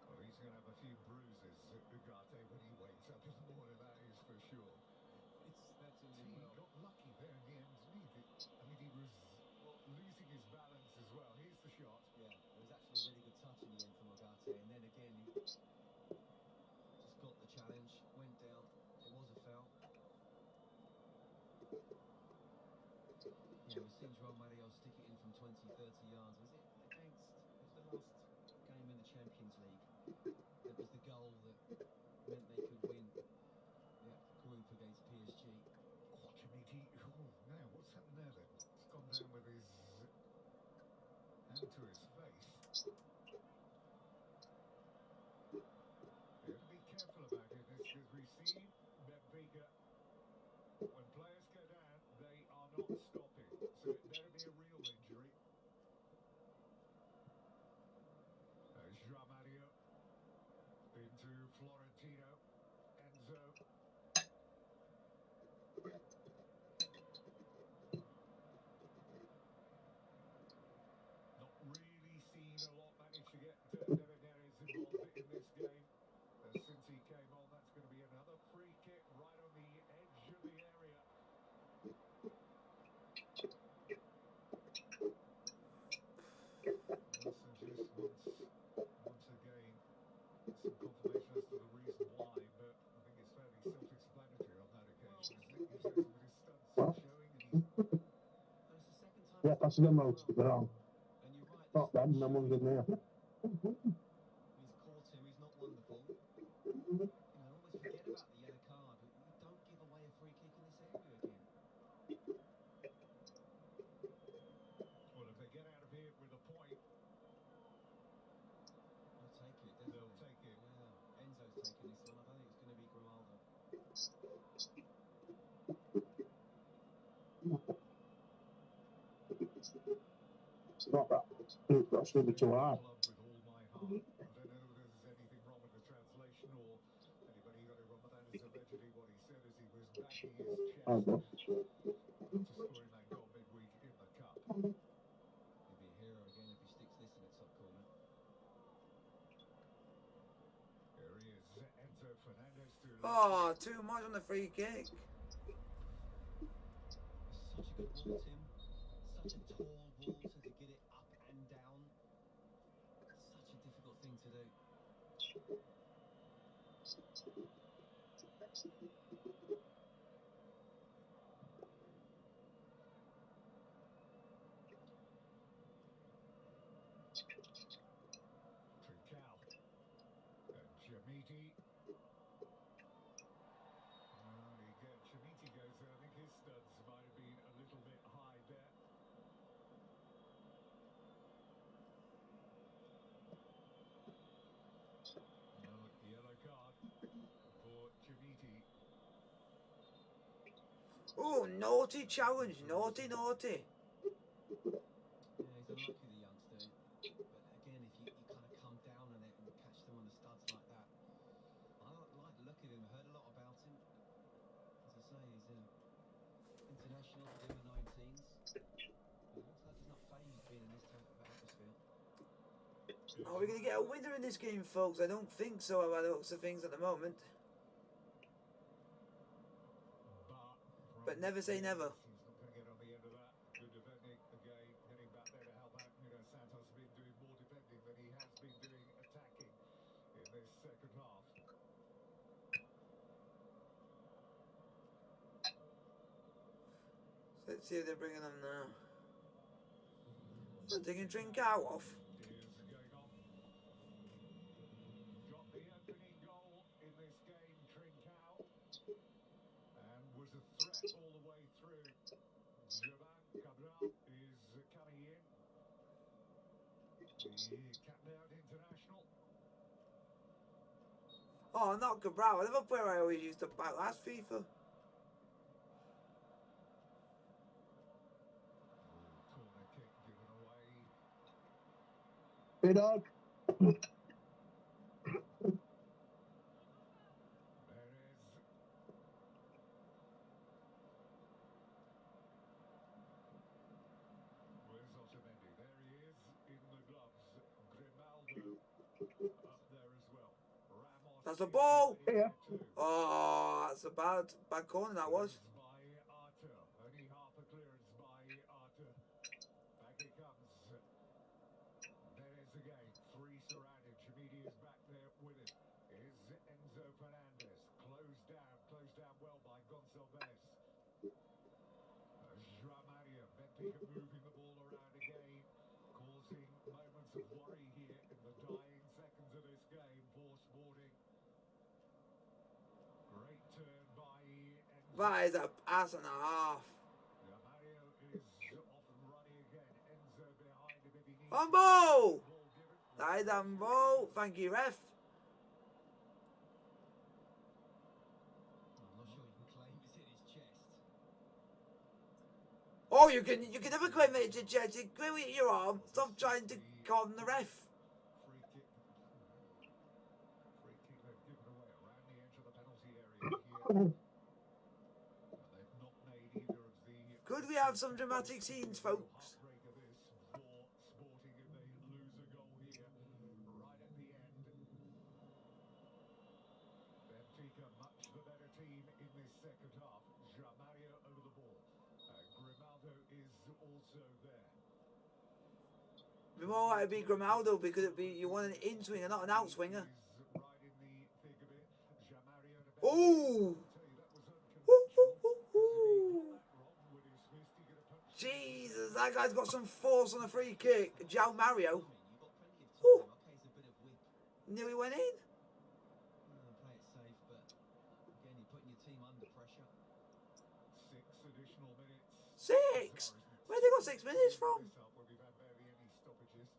Well, he's going to have a few bruises, Ugarte, when he wakes up in the morning, that is for sure. That's all He well. got lucky there in the end, didn't he? I mean, he was losing his balance as well. Here's the shot. Yeah, there was actually a really good touch in the end from Ugarte, and then again he just got the challenge, went down. It was a foul. Yeah, we've seen Jamwinga stick it in from 20, 30 yards. Was it against? It was the last game in the Champions League. It was the goal that meant they could win. Yeah, group against PSG. Oh, Chamiti. Oh, now, what's happened there then? He's gone down with his hand to his face. You have to be careful about it, because we've seen Benfica, when players go down, they are not stopping. So it better be a real injury. There's Jamwinga. Florentino, Enzo. Not really seen a lot. Managed to get Neves involved in this game. Since he came on, that's going to be another free kick right on the edge of the area. Wilson just once again some confirmation as to the reason why, but I think it's fairly self-explanatory on that occasion, isn't it? Gives out some of his stunts showing, and he's it's the second time Yeah, pass it on most of it on. and you're right, Not bad, no one's in there. he's caught him, he's not wonderful. Almost forget about the yellow card. You don't give away a free kick in this area again. well, if they get out of here with a point, They'll take it, definitely. they'll take it. Yeah, Enzo's taking this one. I don't think it's going to be Grimaldo. It's not that. That's going to be too hard. Club with all my heart. I don't know if there's anything wrong with the translation or anybody got it wrong, but that is allegedly what he said as he was backing his chest Oh, good. after scoring that goal midweek in the cup. He'll be a hero again if he sticks this in the top corner. Here he is, Enzo Fernandez to Oh, too much on the free kick. Such a good ball, Tim. Such a tall ball to get it up and down. Such a difficult thing to do. Trincao and Jamiti. Jamiti goes there. I think his studs might have been a little bit high there. No yellow card for Jamiti. Oh, naughty challenge. Naughty, naughty. Yeah, he's unlucky, the youngster. But again, if you kind of come down on it and catch them on the studs like that. I like the look at him. Heard a lot about him. As I say, he's an international for the under-19s. It looks like he's not phased being in this type of atmosphere. Are we going to get a winner in this game, folks? I don't think so, by the looks of things at the moment. But never say never. He's not going to get on the end of that. Good defending again, getting back there to help out. Santos has been doing more defending than he has been doing attacking in this second half. Let's see if they're bringing them now. They're taking Trincao off. Is going on. Got the opening goal in this game, Trincao, and was a threat all the way through. Jovan Cabral is coming in. The capped-out international. Oh, not Cabral. Another player I always used to back last FIFA. Corner kick given away. Hey, dog. Perez. Where's Otamendi? There he is in the gloves. Grimaldo up there as well. Ramos. That's a ball. Yeah. Oh, that's a bad corner that was. By Arthur. Only half a clearance by Arthur. Back it comes. Perez again. Three surrounded. Jamiti is back there with him. Is Enzo Fernandez. Closed down well by Gonçalves. João Maria. Benfica moving the ball around again, causing moments of worry here in the dying seconds of this game for Sporting. Great turn by Enzo. That is a pass and a half. Mario is off and running again. Enzo behind him if he needs Humble! ball given. That is a ball. Thank you, ref. I'm not sure you can claim it's in his chest. Oh, you can never claim that it's a jet. You claim it at your arm. Stop trying to con the ref. Free kick they've given Could we have some dramatic scenes, folks? Benfica much the better team in this second half. Jamwinga over the ball. Grimaldo is also there. It'd be more like it'd be Grimaldo because it'd be you want an in swinger, not an out swinger. Ooh! Jesus, that guy's got some force on a free kick. Jamwinga. Nearly went in. Play it safe, but again, you're putting your team under pressure. 6 additional minutes. 6? Where they got 6 minutes from? We've had barely any stoppages,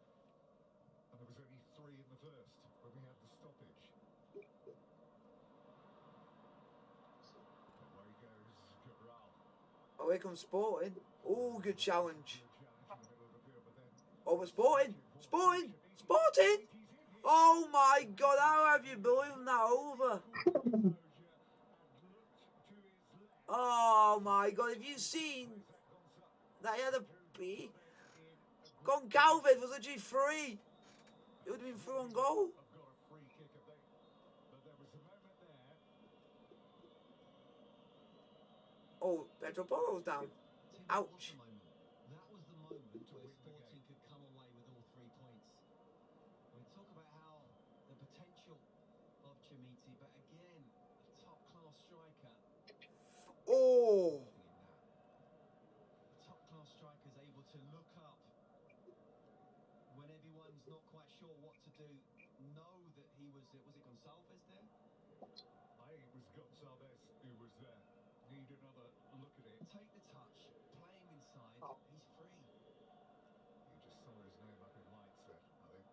and there was only 3 in the first when we had the stoppage. Away goes Cabral. Oh, here comes Sporting. Oh, good challenge. Oh, but Sporting! Sporting! Sporting! Oh my God, how have you blown that over? Oh my God, have you seen that he had a B? Goncalves was literally free. It would have been through on goal. Oh, Pedro Porro's down. Ouch. That was the moment where Sporting could come away with all 3 points. We talk about how the potential of Jamwinga, but again, a top-class striker. Oh. A top-class striker is able to look up when everyone's not quite sure what to do. Know that he was it Gonçalves there? I think it was Gonçalves who was there. Need another look at it. Take the touch, play him inside, he's free. He just saw his name up in lights there, I think.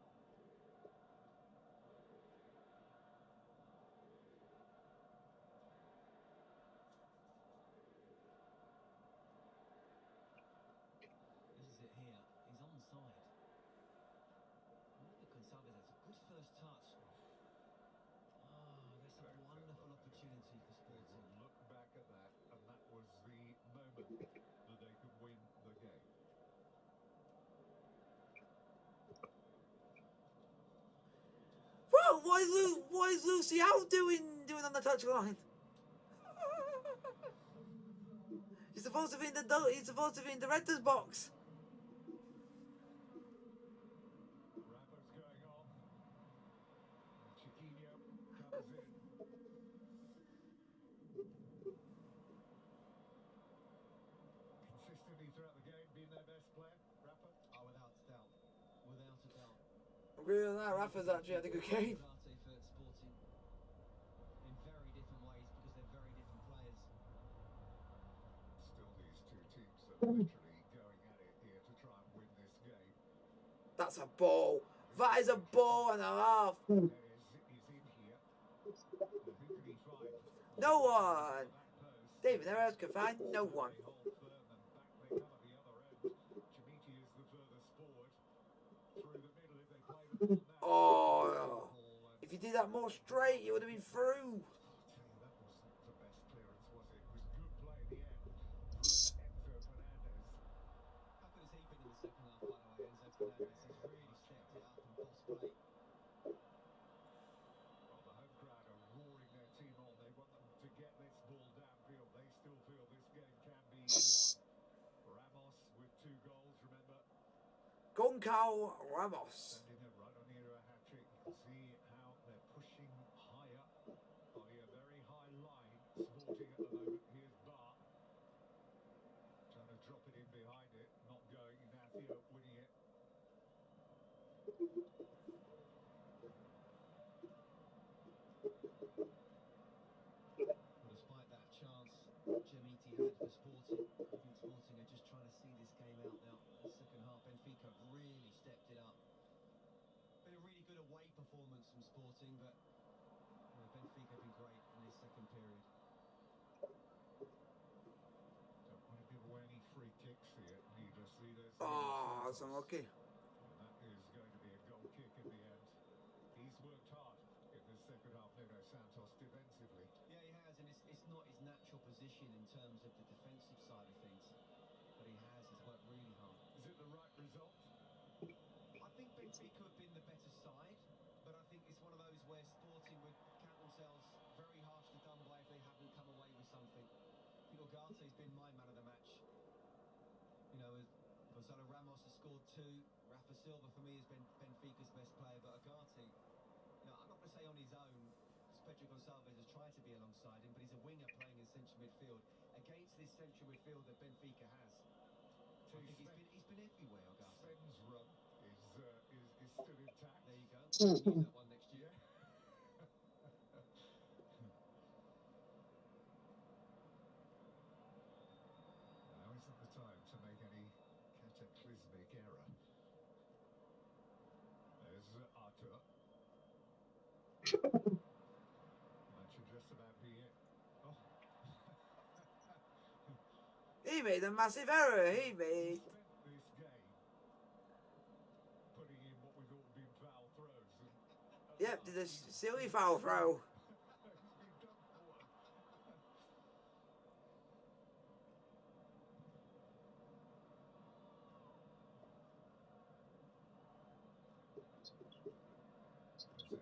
This is it here. He's onside. Look at Gonçalves. That's a good first touch. Oh, that's a wonderful opportunity for Sporting. Look back at that, and that was the moment that they could win the game. Well, what is Lucy out doing on the touchline? He's supposed to be in the director's box. Rafa's going off. Chiquinho comes in. Consistently throughout the game, been their best player, Rafa. Oh, without a doubt. Without a doubt. Agree with that. Rafa's actually had a good game. Partey for Sporting in very different ways because they're very different players. Still these two teams are literally going at it here to try and win this game. That's a ball. That is a ball and a half. He's in here. Who can he find? No one. David Neres can find no one. Oh, if you did that more straight, you would have been through. That wasn't the best clearance, was it? It was good play at the end from Enzo Fernandez. How good has he been in the second half, by the way? Enzo Fernandez has really stepped it up and boss play. Well, the home crowd are roaring their team on. They want them to get this ball downfield. They still feel this game can be won. Ramos with 2 goals, remember? Goncalves Ramos. Sending them right on near a hat-trick. You can see how they're pushing higher by a very high line. Sporting at the moment. Here's Bar. Trying to drop it in behind it. Not going. Ignacio winning it. Well, despite that chance Jamwinga had for Sporting, I think Sporting are just trying to see this game out now. The second half, Benfica have really stepped it up. Been a really good away performance from Sporting, but Benfica have been great in this second period. Don't want to give away any free kicks here. Needlessly, there's Oh, that's unlucky. and that is going to be a goal kick in the end. He's worked hard in the second half, Nuno Santos, defensively. Yeah, he has, and it's not his natural position in terms of the defensive side of things, but he's worked really hard. Is it the right result? I think Benfica have been the better side, but I think it's one of those where Sporting would count themselves very harshly done by if they haven't come away with something. I think Ugarte's been my man of the match. You know, Gonzalo Ramos has scored 2. Rafa Silva, for me, has been Benfica's best player, but Ugarte, you know, I'm not going to say on his own, because Pedro Gonçalves has tried to be alongside him, but he's a winger playing in central midfield against this central midfield that Benfica has. I think he's been everywhere, Ugarte. Sven's run is still intact. There you go. Use that one next year. Now isn't the time to make any cataclysmic error. There's Arthur. That should just about be it. Oh. He made a massive error. He made. Spent this game putting in what we thought would be foul throws. Yep, did a silly foul throw.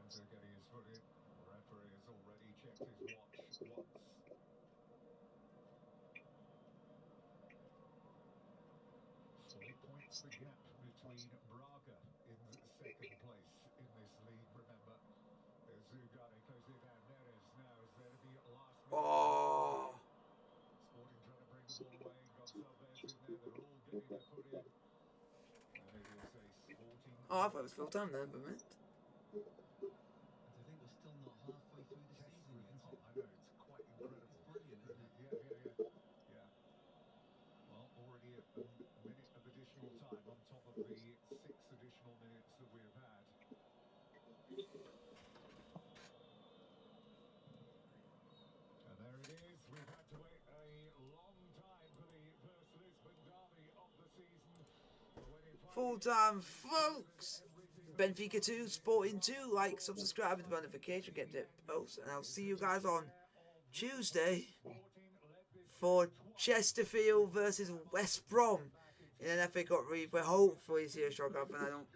Zenzo getting his foot in. The referee has already checked his watch once. 4 points the gap between Braga in second place in this league, remember. There's Ugarte closely down. Neres now is there to be at last minute. Oh. Sporting trying to bring the ball away. Gonçalves in there. They're all getting their foot in. And it is a Sporting. Oh, I thought it was full time then, but minute. I think we're still not halfway through the season yet. I know, it's quite incredible. It's brilliant, isn't it? Yeah. Well, already a minute of additional time on top of the 6 additional minutes that we have had. And there it is. We've had to wait a long time for the first Lisbon derby of the season. Full time, folks. Benfica 2, Sporting 2. Like, subscribe, with the notification, get the post, and I'll see you guys on Tuesday for Chesterfield versus West Brom in an FA Cup replay. Hopefully, see a strong up, and I don't